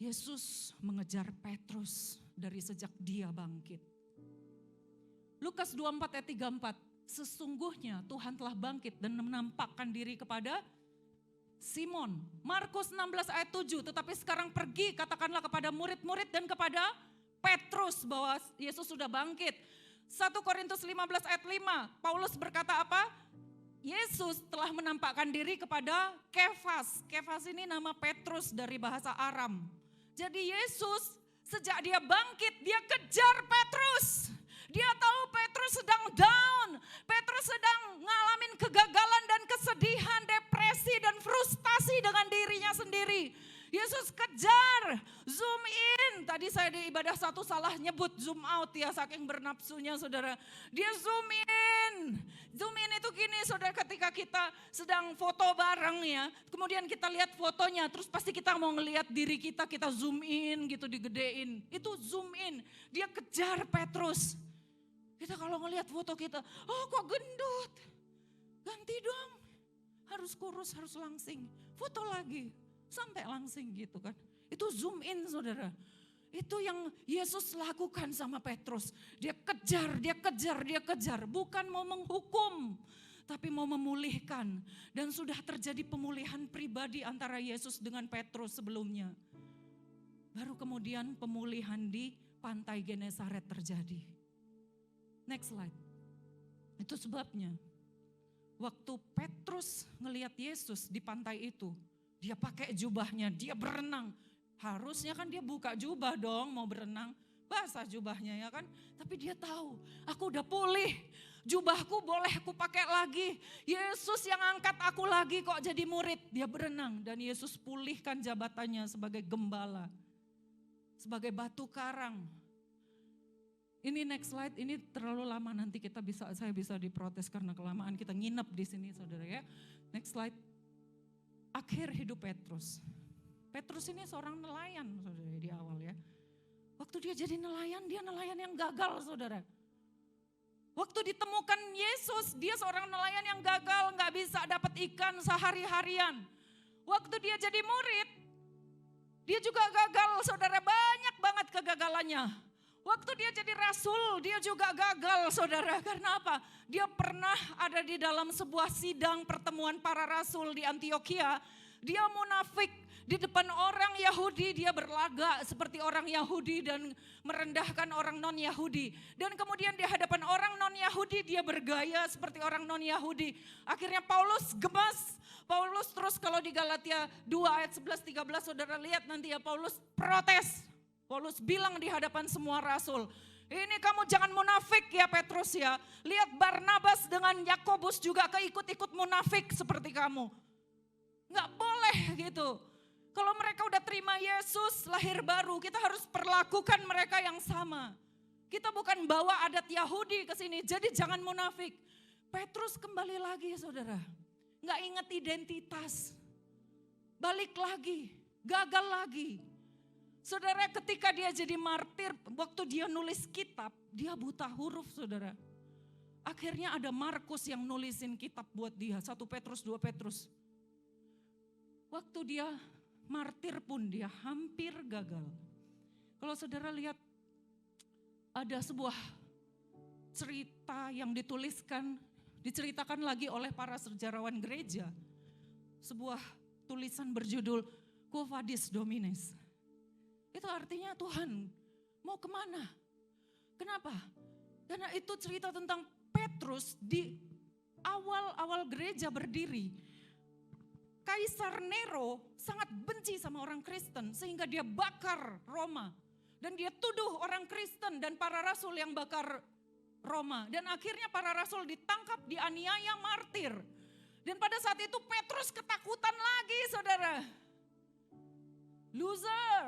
Yesus mengejar Petrus dari sejak dia bangkit. Lukas 24 ayat 34, sesungguhnya Tuhan telah bangkit dan menampakkan diri kepada Simon. Markus 16 ayat 7, tetapi sekarang pergi katakanlah kepada murid-murid dan kepada Petrus bahwa Yesus sudah bangkit. 1 Korintus 15 ayat 5, Paulus berkata apa? Yesus telah menampakkan diri kepada Kefas. Kefas ini nama Petrus dari bahasa Aram. Jadi Yesus sejak dia bangkit, dia kejar Petrus. Dia tahu Petrus sedang down, Petrus sedang ngalamin kegagalan dan kesedihan, depresi dan frustasi dengan dirinya sendiri. Yesus kejar, zoom in. Tadi saya di ibadah 1 salah nyebut zoom out ya, saking bernapsunya saudara. Dia zoom in. Zoom in itu gini saudara, ketika kita sedang foto bareng ya, kemudian kita lihat fotonya, terus pasti kita mau ngelihat diri kita, kita zoom in gitu, digedein. Itu zoom in. Dia kejar Petrus. Kita kalau ngelihat foto kita, oh kok gendut, ganti dong. Harus kurus, harus langsing. Foto lagi. Sampai langsing gitu kan. Itu zoom in saudara. Itu yang Yesus lakukan sama Petrus. Dia kejar. Bukan mau menghukum, tapi mau memulihkan. Dan sudah terjadi pemulihan pribadi antara Yesus dengan Petrus sebelumnya. Baru kemudian pemulihan di pantai Genesaret terjadi. Next slide. Itu sebabnya waktu Petrus ngelihat Yesus di pantai itu, dia pakai jubahnya, dia berenang. Harusnya kan dia buka jubah dong mau berenang, basah jubahnya ya kan. Tapi dia tahu, aku udah pulih, jubahku boleh aku pakai lagi. Yesus yang angkat aku lagi kok jadi murid. Dia berenang dan Yesus pulihkan jabatannya sebagai gembala, sebagai batu karang. Ini next slide, ini terlalu lama nanti saya bisa diprotes karena kelamaan kita nginep di sini saudara ya. Next slide. Akhir hidup Petrus. Petrus ini seorang nelayan saudara di awal ya. Waktu dia jadi nelayan, dia nelayan yang gagal saudara. Waktu ditemukan Yesus, dia seorang nelayan yang gagal, gak bisa dapat ikan sehari-harian. Waktu dia jadi murid, dia juga gagal saudara, banyak banget kegagalannya. Waktu dia jadi rasul, dia juga gagal saudara. Karena apa? Dia pernah ada di dalam sebuah sidang pertemuan para rasul di Antioquia. Dia munafik di depan orang Yahudi, dia berlagak seperti orang Yahudi dan merendahkan orang non-Yahudi. Dan kemudian di hadapan orang non-Yahudi dia bergaya seperti orang non-Yahudi. Akhirnya Paulus gemas. Paulus terus kalau di Galatia 2 ayat 11-13 saudara lihat nanti ya, Paulus protes. Paulus bilang di hadapan semua rasul, ini kamu jangan munafik ya Petrus ya. Lihat Barnabas dengan Yakobus juga keikut-ikut munafik seperti kamu. Nggak boleh gitu. Kalau mereka udah terima Yesus lahir baru, kita harus perlakukan mereka yang sama. Kita bukan bawa adat Yahudi ke sini, jadi jangan munafik. Petrus kembali lagi saudara, nggak ingat identitas. Balik lagi, gagal lagi. Saudara ketika dia jadi martir, waktu dia nulis kitab, dia buta huruf saudara. Akhirnya ada Markus yang nulisin kitab buat dia, 1 Petrus, 2 Petrus. Waktu dia martir pun dia hampir gagal. Kalau saudara lihat ada sebuah cerita yang diceritakan lagi oleh para sejarawan gereja. Sebuah tulisan berjudul Quo Vadis Domines. Itu artinya Tuhan mau kemana? Kenapa? Karena itu cerita tentang Petrus di awal-awal gereja berdiri. Kaisar Nero sangat benci sama orang Kristen sehingga dia bakar Roma. Dan dia tuduh orang Kristen dan para rasul yang bakar Roma. Dan akhirnya para rasul ditangkap, dianiaya, martir. Dan pada saat itu Petrus ketakutan lagi saudara. Loser.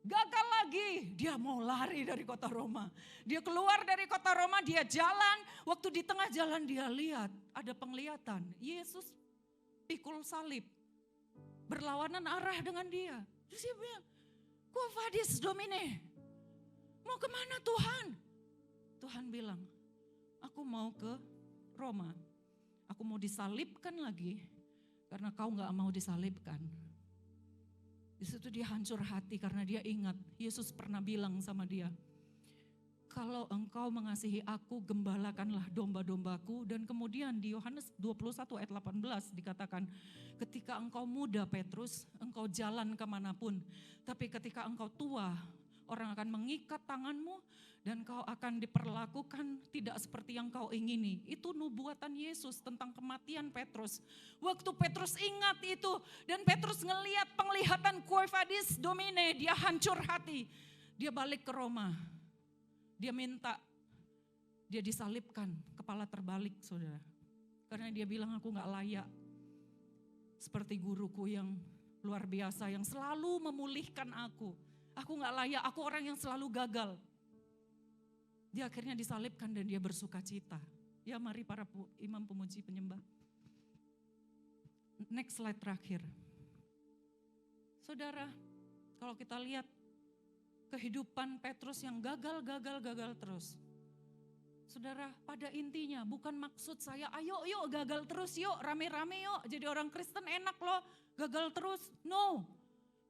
Gagal lagi, dia mau lari dari kota Roma. Dia keluar dari kota Roma, dia jalan. Waktu di tengah jalan dia lihat, ada penglihatan. Yesus pikul salib, berlawanan arah dengan dia. Terus dia bilang, Quo Vadis Domine, mau kemana Tuhan? Tuhan bilang, aku mau ke Roma. Aku mau disalibkan lagi, karena kau gak mau disalibkan. Di situ dia hancur hati karena dia ingat Yesus pernah bilang sama dia, kalau engkau mengasihi aku, gembalakanlah domba-dombaku. Dan kemudian di Yohanes 21 ayat 18 dikatakan, ketika engkau muda Petrus, engkau jalan kemanapun. Tapi ketika engkau tua, orang akan mengikat tanganmu dan kau akan diperlakukan tidak seperti yang kau ingini. Itu nubuatan Yesus tentang kematian Petrus. Waktu Petrus ingat itu dan Petrus ngelihat penglihatan Quo Vadis Domine, dia hancur hati. Dia balik ke Roma. Dia minta dia disalibkan, kepala terbalik saudara. Karena dia bilang aku gak layak. Seperti guruku yang luar biasa yang selalu memulihkan aku. Aku gak layak, aku orang yang selalu gagal. Dia akhirnya disalibkan dan dia bersuka cita. Ya mari para imam pemuji penyembah. Next slide terakhir. Saudara, kalau kita lihat kehidupan Petrus yang gagal terus. Saudara, pada intinya bukan maksud saya, ayo yuk gagal terus yuk, rame-rame yuk, jadi orang Kristen enak loh, gagal terus. No,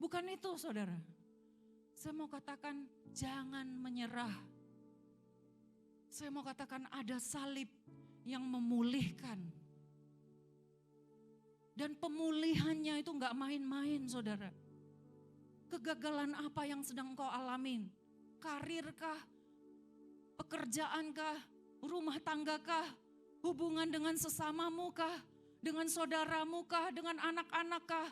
bukan itu saudara. Saya mau katakan jangan menyerah. Saya mau katakan ada salib yang memulihkan. Dan pemulihannya itu gak main-main saudara. Kegagalan apa yang sedang kau alamin? karirkah, pekerjaankah, rumah tanggakah, hubungan dengan sesamamu kah, dengan saudaramu kah, dengan anak-anak kah,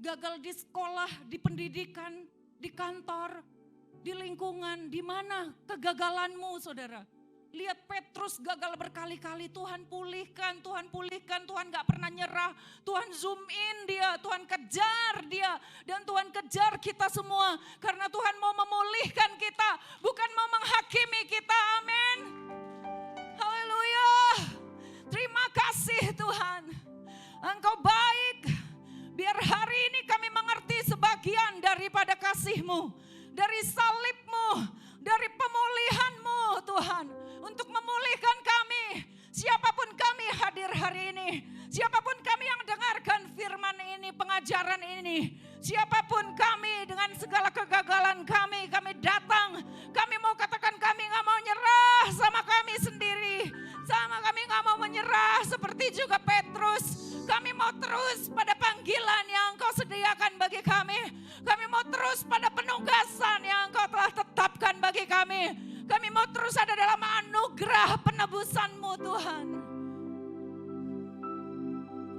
gagal di sekolah, di pendidikan, di kantor, di lingkungan, di mana kegagalanmu saudara. Lihat Petrus gagal berkali-kali, Tuhan pulihkan, Tuhan gak pernah nyerah. Tuhan zoom in dia, Tuhan kejar dia. Dan Tuhan kejar kita semua. Karena Tuhan mau memulihkan kita, bukan mau menghakimi kita, amin. Haleluya, terima kasih Tuhan. Engkau baik, biar hari ini kami mengerti sebagian daripada kasih-Mu. Dari salib-Mu, dari pemulihan-Mu Tuhan. Untuk memulihkan kami, siapapun kami hadir hari ini, siapapun kami yang dengarkan firman ini, pengajaran ini, siapapun kami dengan segala kegagalan kami datang, kami mau katakan kami gak mau nyerah sama kami sendiri, sama kami gak mau menyerah seperti juga Petrus, kami mau terus pada panggilan yang Engkau sediakan bagi kami mau terus pada penugasan yang Engkau telah tetapkan bagi kami. Kami mau terus ada dalam anugerah penebusan-Mu Tuhan.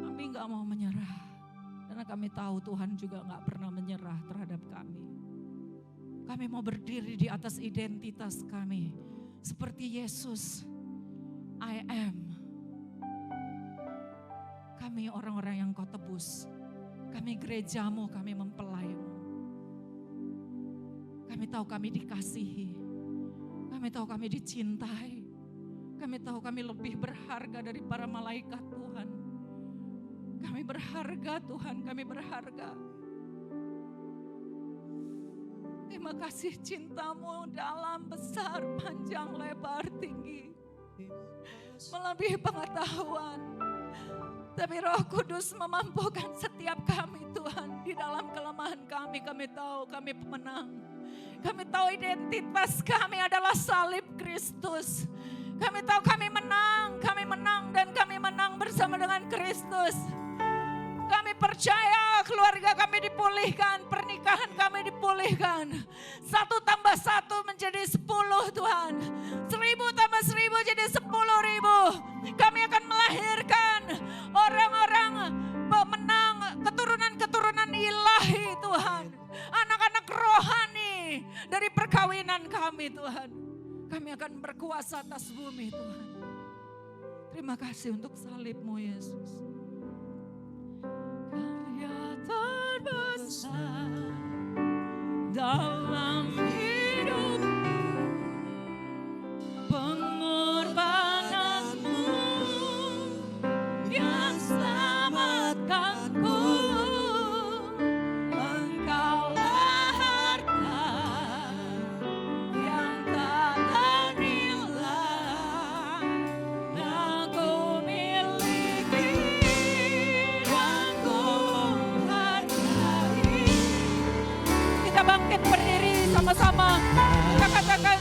Kami gak mau menyerah. Karena kami tahu Tuhan juga gak pernah menyerah terhadap kami. Kami mau berdiri di atas identitas kami. Seperti Yesus, I am. Kami orang-orang yang Kau tebus. Kami gereja-Mu, kami mempelai-Mu. Kami tahu kami dikasihi. Kami tahu kami dicintai. Kami tahu kami lebih berharga dari para malaikat Tuhan. Kami berharga Tuhan, kami berharga. Terima kasih cinta-Mu dalam, besar, panjang, lebar, tinggi. Melebihi pengetahuan. Tapi Roh Kudus memampukan setiap kami Tuhan. Di dalam kelemahan kami tahu kami pemenang. Kami tahu identitas kami adalah salib Kristus. Kami tahu kami menang dan kami menang bersama dengan Kristus. Kami percaya keluarga kami dipulihkan, pernikahan kami dipulihkan. 1 tambah 1 menjadi 10 Tuhan. 1000 tambah 1000 jadi 10.000. Kami akan melahirkan orang-orang pemenang, keturunan-keturunan ilahi Tuhan. Anak-anak rohani dari perkawinan kami Tuhan. Kami akan berkuasa atas bumi Tuhan. Terima kasih untuk salib-Mu Yesus. Karya terbesar dalam hidup, pengorbanan-Mu yang selamatkanku. Engkaulah harta yang tak ternilai yang ku miliki dan ku hargai. Kita bangkit berdiri sama-sama. Kita katakan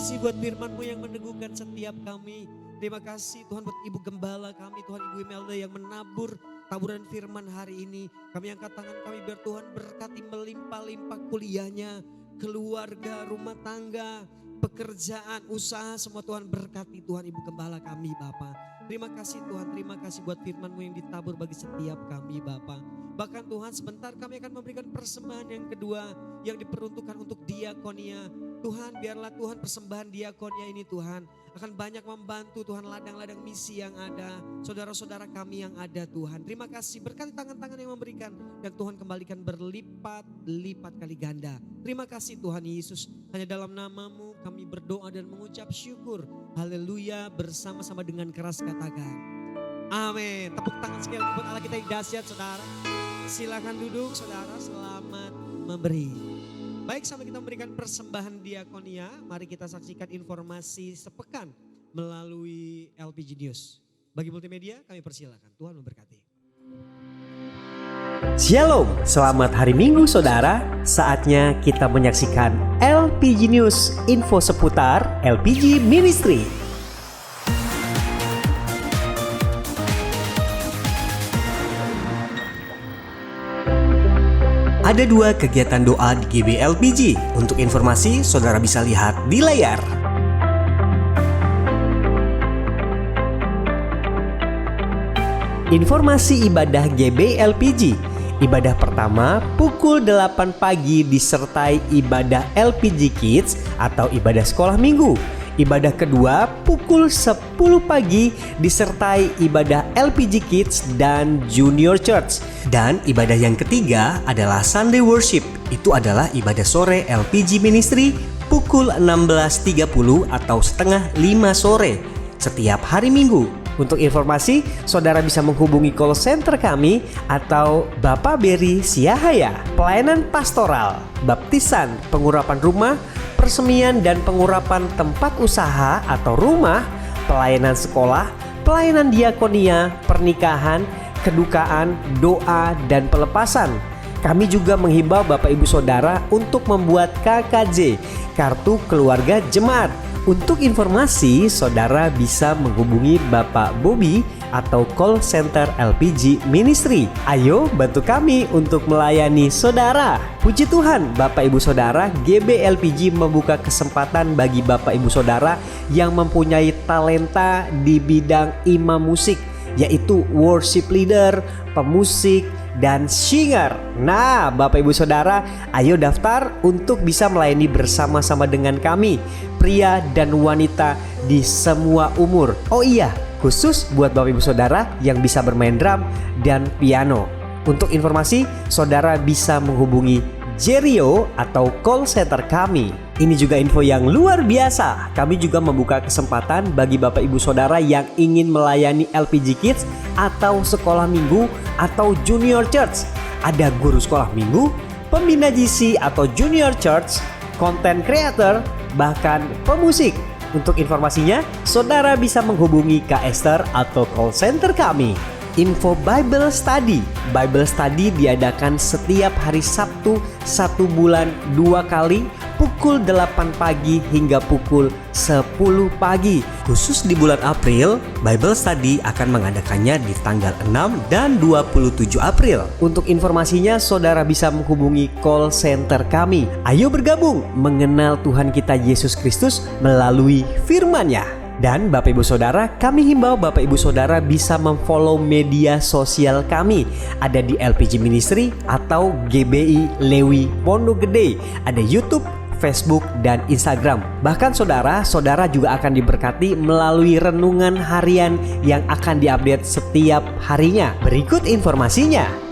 kasih buat firman-Mu yang meneguhkan setiap kami. Terima kasih Tuhan buat Ibu Gembala kami, Tuhan Ibu Imelda yang menabur taburan firman hari ini. Kami angkat tangan kami biar Tuhan berkati melimpah-limpah kuliahnya, keluarga, rumah tangga, pekerjaan, usaha, semua Tuhan berkati Tuhan Ibu Gembala kami Bapa. Terima kasih Tuhan, terima kasih buat firman-Mu yang ditabur bagi setiap kami Bapa. Bahkan Tuhan sebentar kami akan memberikan persembahan yang kedua yang diperuntukkan untuk diakonia. Tuhan biarlah Tuhan persembahan diakonia ini Tuhan akan banyak membantu Tuhan ladang-ladang misi yang ada. Saudara-saudara kami yang ada Tuhan. Terima kasih berkati tangan-tangan yang memberikan. Dan Tuhan kembalikan berlipat-lipat kali ganda. Terima kasih Tuhan Yesus. Hanya dalam nama-Mu kami berdoa dan mengucap syukur. Haleluya, bersama-sama dengan keras katakan amin. Tepuk tangan sekali lagi buat Allah kita yang dahsyat saudara. Silakan duduk saudara, selamat memberi. Baik, sampai kita memberikan persembahan diakonia, mari kita saksikan informasi sepekan melalui LPG News. Bagi multimedia kami persilakan, Tuhan memberkati. Shalom, selamat hari Minggu saudara. Saatnya kita menyaksikan LPG News, info seputar LPG Ministry. Ada 2 kegiatan doa di GBLPG. Untuk informasi, saudara bisa lihat di layar. Informasi ibadah GBLPG. Ibadah pertama pukul 8 pagi disertai ibadah LPG Kids atau ibadah sekolah minggu. Ibadah kedua pukul 10 pagi disertai ibadah LPG Kids dan Junior Church. Dan ibadah yang ketiga adalah Sunday Worship. Itu adalah ibadah sore LPG Ministry pukul 16.30 atau setengah 5 sore setiap hari Minggu. Untuk informasi, saudara bisa menghubungi call center kami atau Bapak Beri Siahaya. Pelayanan pastoral, baptisan, pengurapan rumah, persemian dan pengurapan tempat usaha atau rumah, pelayanan sekolah, pelayanan diakonia, pernikahan, kedukaan, doa, dan pelepasan. Kami juga menghimbau Bapak Ibu Saudara untuk membuat KKJ, Kartu Keluarga Jemaat. Untuk informasi, saudara bisa menghubungi Bapak Bobby atau call center LPG Ministry. Ayo bantu kami untuk melayani saudara. Puji Tuhan, Bapak Ibu Saudara, GBLPG membuka kesempatan bagi Bapak Ibu Saudara yang mempunyai talenta di bidang imam musik, yaitu worship leader, pemusik, dan singer. Nah, Bapak Ibu Saudara, ayo daftar untuk bisa melayani bersama-sama dengan kami, pria dan wanita di semua umur. Oh iya, khusus buat Bapak Ibu Saudara yang bisa bermain drum dan piano. Untuk informasi, saudara bisa menghubungi Jerio atau call center kami. Ini juga info yang luar biasa. Kami juga membuka kesempatan bagi Bapak Ibu Saudara yang ingin melayani LPG Kids atau sekolah minggu atau Junior Church. Ada guru sekolah minggu, pembina GC atau Junior Church, content creator, bahkan pemusik. Untuk informasinya, saudara bisa menghubungi Kak Esther atau call center kami. Info Bible Study. Bible Study diadakan setiap hari Sabtu 1 bulan 2 kali pukul 8 pagi hingga pukul 10 pagi. Khusus di bulan April, Bible Study akan mengadakannya di tanggal 6 dan 27 April. Untuk informasinya, saudara bisa menghubungi call center kami. Ayo bergabung mengenal Tuhan kita Yesus Kristus melalui firman-Nya. Dan Bapak Ibu Saudara, kami himbau Bapak Ibu Saudara bisa memfollow media sosial kami. Ada di LPG Ministry atau GBI Lewi Pondok Gede. Ada YouTube, Facebook, dan Instagram. Bahkan saudara juga akan diberkati melalui renungan harian yang akan diupdate setiap harinya. Berikut informasinya.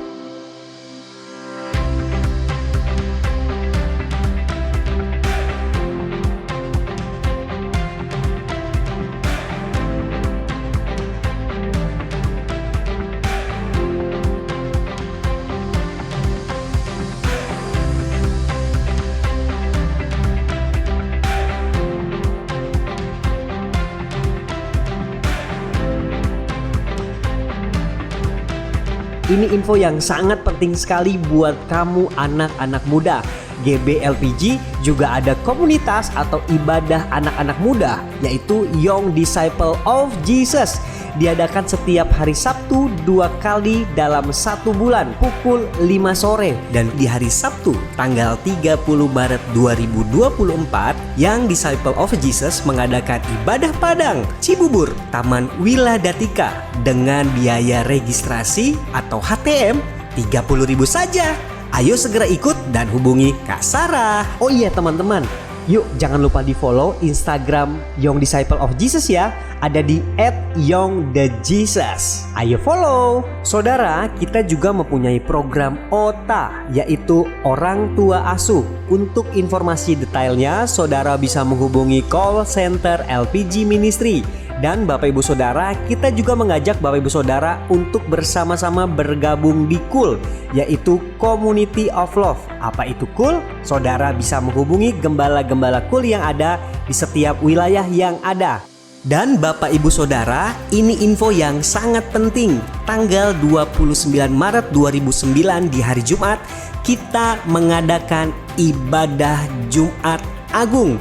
Ini info yang sangat penting sekali buat kamu anak-anak muda. GBLPG juga ada komunitas atau ibadah anak-anak muda, yaitu Young Disciple of Jesus. Diadakan setiap hari Sabtu 2 kali dalam 1 bulan pukul 5 sore. Dan di hari Sabtu tanggal 30 Maret 2024, Young Disciple of Jesus mengadakan ibadah Padang Cibubur, Taman Wiladatika dengan biaya registrasi atau HTM 30.000 saja. Ayo segera ikut dan hubungi Kak Sarah. Oh iya teman-teman, yuk jangan lupa di follow Instagram Young Disciple of Jesus ya. Ada di @youngthejesus. Ayo follow. Saudara, kita juga mempunyai program OTA, yaitu Orang Tua Asuh. Untuk informasi detailnya, saudara bisa menghubungi call center LPG Ministry. Dan Bapak Ibu Saudara, kita juga mengajak Bapak Ibu Saudara untuk bersama-sama bergabung di KUL, yaitu Community of Love. Apa itu KUL? Saudara bisa menghubungi gembala-gembala KUL yang ada di setiap wilayah yang ada. Dan Bapak Ibu Saudara, ini info yang sangat penting. Tanggal 29 Maret 2009 di hari Jumat, kita mengadakan ibadah Jumat Agung.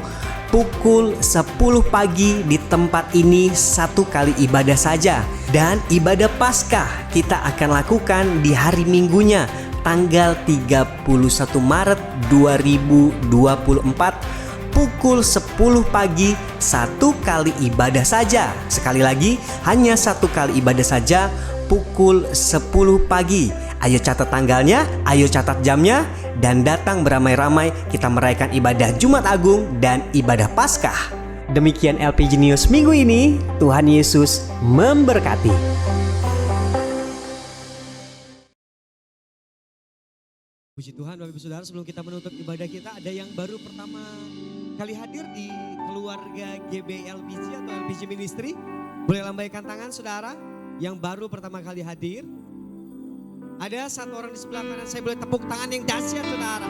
Pukul 10 pagi di tempat ini 1 kali ibadah saja. Dan ibadah Paskah kita akan lakukan di hari Minggunya, tanggal 31 Maret 2024. Pukul 10 pagi 1 kali ibadah saja. Sekali lagi, hanya 1 kali ibadah saja pukul 10 pagi. Ayo catat tanggalnya, ayo catat jamnya, dan datang beramai-ramai kita merayakan ibadah Jumat Agung dan ibadah Paskah. Demikian LPG News minggu ini. Tuhan Yesus memberkati. Puji Tuhan Bapak Ibu Saudara, sebelum kita menutup ibadah kita, ada yang baru pertama kali hadir di keluarga GBLPG atau LPG Ministry. Boleh lambaikan tangan saudara yang baru pertama kali hadir. Ada 1 orang di sebelah kanan, saya boleh tepuk tangan yang dahsyat saudara.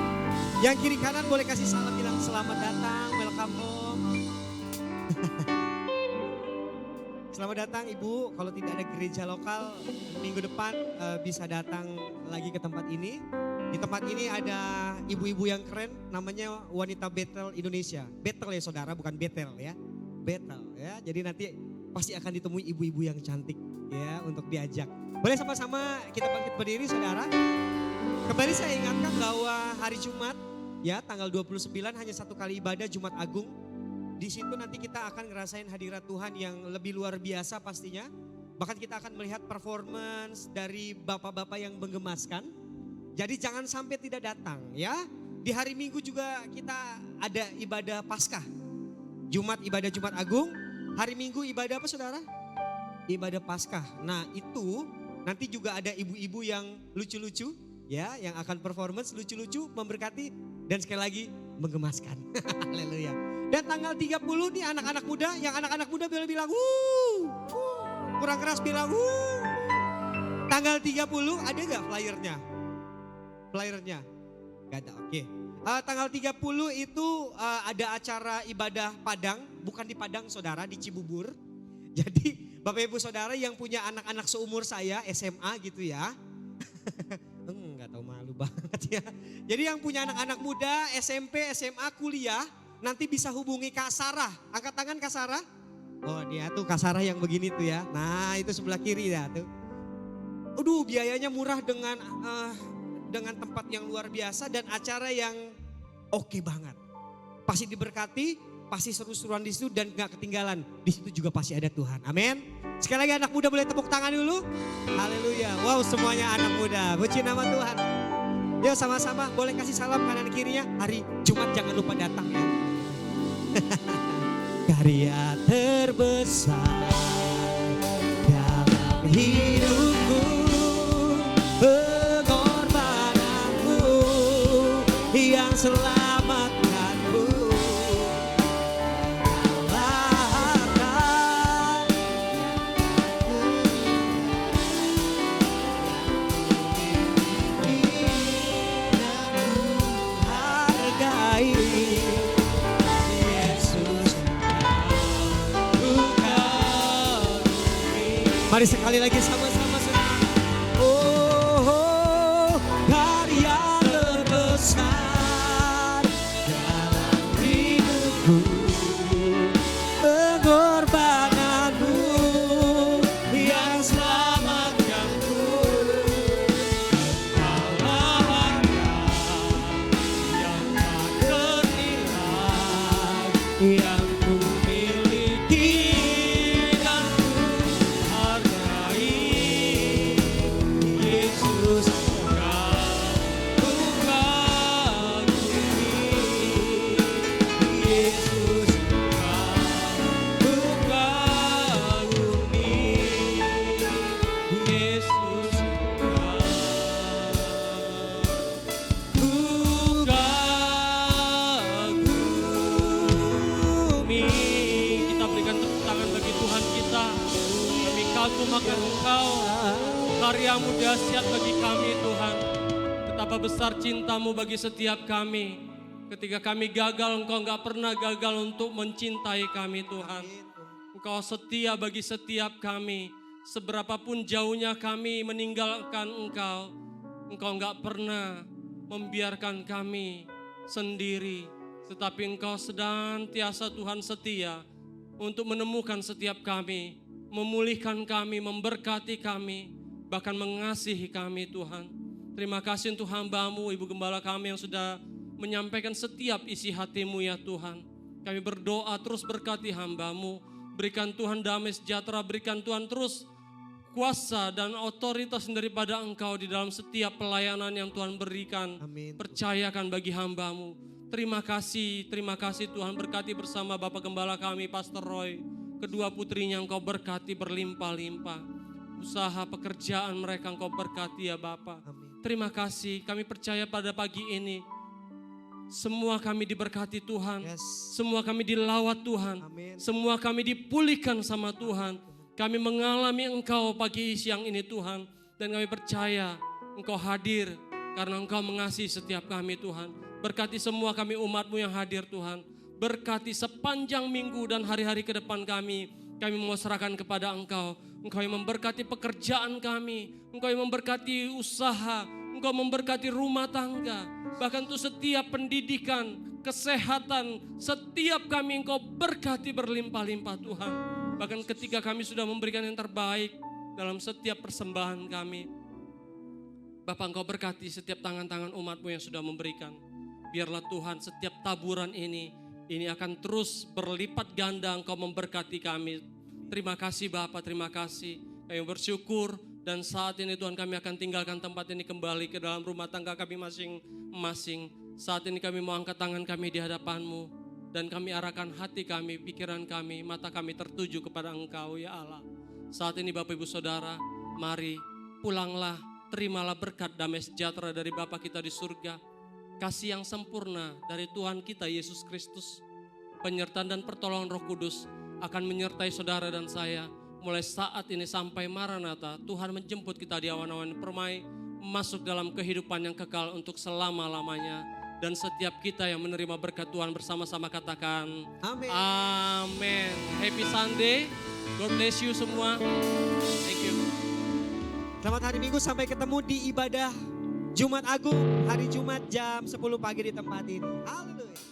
Yang kiri kanan boleh kasih salam bilang selamat datang, welcome home. Selamat datang Ibu, kalau tidak ada gereja lokal minggu depan bisa datang lagi ke tempat ini. Di tempat ini ada ibu-ibu yang keren, namanya Wanita Betel Indonesia. Betel ya saudara, bukan Betel ya. Betel ya, jadi nanti pasti akan ditemui ibu-ibu yang cantik ya untuk diajak. Boleh sama-sama kita bangkit berdiri saudara. Kembali saya ingatkan bahwa hari Jumat ya tanggal 29 hanya 1 kali ibadah Jumat Agung. Di situ nanti kita akan ngerasain hadirat Tuhan yang lebih luar biasa pastinya. Bahkan kita akan melihat performance dari bapak-bapak yang menggemaskan. Jadi jangan sampai tidak datang ya. Di hari Minggu juga kita ada ibadah Paskah. Jumat ibadah Jumat Agung, hari Minggu ibadah apa saudara? Ibadah Paskah. Nah itu nanti juga ada ibu-ibu yang lucu-lucu ya, yang akan performance lucu-lucu, memberkati dan sekali lagi menggemaskan. Haleluya. Dan tanggal 30 nih anak-anak muda, yang anak-anak muda bilang kurang keras bilang Tanggal 30 ada gak flyernya? Flyernya? Gak ada, oke. Tanggal 30 itu ada acara ibadah Padang, bukan di Padang saudara, di Cibubur. Jadi Bapak Ibu Saudara yang punya anak-anak seumur saya SMA gitu ya. Gak tahu, malu banget ya. Jadi yang punya anak-anak muda SMP, SMA, kuliah, nanti bisa hubungi Kak Sarah. Angkat tangan Kak Sarah. Oh dia tuh Kak Sarah yang begini tuh ya. Nah itu sebelah kiri ya tuh. Aduh biayanya murah dengan tempat yang luar biasa dan acara yang oke banget. Pasti diberkati, pasti seru-seruan di situ dan gak ketinggalan. Di situ juga pasti ada Tuhan. Amin. Sekali lagi anak muda boleh tepuk tangan dulu. Haleluya. Wow semuanya anak muda. Puji nama Tuhan. Yuk sama-sama boleh kasih salam kanan kirinya. Hari Jumat jangan lupa datang ya. Karya terbesar dalam hidupku, pengorbananmu yang selamatkanku. Hargai mari sekali lagi sama-sama saudara. Oh, karya terbesar mengagung-agungkan Engkau. Karyamu dahsyat bagi kami Tuhan. Betapa besar cintamu bagi setiap kami. Ketika kami gagal, Engkau enggak pernah gagal untuk mencintai kami Tuhan. Engkau setia bagi setiap kami. Seberapapun jauhnya kami meninggalkan Engkau, Engkau enggak pernah membiarkan kami sendiri. Tetapi Engkau senantiasa Tuhan setia untuk menemukan setiap kami, memulihkan kami, memberkati kami, bahkan mengasihi kami Tuhan. Terima kasih untuk hamba-Mu, Ibu Gembala kami yang sudah menyampaikan setiap isi hati-Mu ya Tuhan. Kami berdoa terus berkati hamba-Mu, berikan Tuhan damai sejahtera, berikan Tuhan terus kuasa dan otoritas daripada Engkau di dalam setiap pelayanan yang Tuhan berikan. Amin. Percayakan bagi hamba-Mu. Terima kasih Tuhan, berkati bersama Bapak Gembala kami, Pastor Roy. Kedua putrinya Engkau berkati berlimpah-limpah. Usaha pekerjaan mereka Engkau berkati ya Bapak. Amin. Terima kasih, kami percaya pada pagi ini semua kami diberkati Tuhan. Yes. Semua kami dilawat Tuhan. Amin. Semua kami dipulihkan sama Tuhan. Kami mengalami Engkau pagi siang ini Tuhan. Dan kami percaya Engkau hadir karena Engkau mengasihi setiap kami Tuhan. Berkati semua kami umat-Mu yang hadir Tuhan. Berkati sepanjang minggu dan hari-hari ke depan kami. Kami mau serahkan kepada Engkau. Engkau yang memberkati pekerjaan kami. Engkau yang memberkati usaha. Engkau memberkati rumah tangga. Bahkan untuk setiap pendidikan, kesehatan, setiap kami Engkau berkati berlimpah-limpah Tuhan. Bahkan ketika kami sudah memberikan yang terbaik dalam setiap persembahan kami. Bapak Engkau berkati setiap tangan-tangan umat-Mu yang sudah memberikan. Biarlah Tuhan setiap taburan ini akan terus berlipat ganda Engkau memberkati kami. Terima kasih Bapak, terima kasih. Kami bersyukur dan saat ini Tuhan kami akan tinggalkan tempat ini kembali ke dalam rumah tangga kami masing-masing. Saat ini kami mau angkat tangan kami di hadapan-Mu. Dan kami arahkan hati kami, pikiran kami, mata kami tertuju kepada Engkau ya Allah. Saat ini Bapak Ibu Saudara, mari pulanglah, terimalah berkat damai sejahtera dari Bapa kita di surga. Kasih yang sempurna dari Tuhan kita Yesus Kristus. Penyertaan dan pertolongan Roh Kudus akan menyertai saudara dan saya. Mulai saat ini sampai Maranatha, Tuhan menjemput kita di awan-awan permai. Masuk dalam kehidupan yang kekal untuk selama-lamanya. Dan setiap kita yang menerima berkat Tuhan bersama-sama katakan Amin. Amin. Happy Sunday. God bless you semua. Thank you. Selamat hari Minggu, sampai ketemu di ibadah Jumat Agung hari Jumat jam 10 pagi di tempat ini. Haleluya.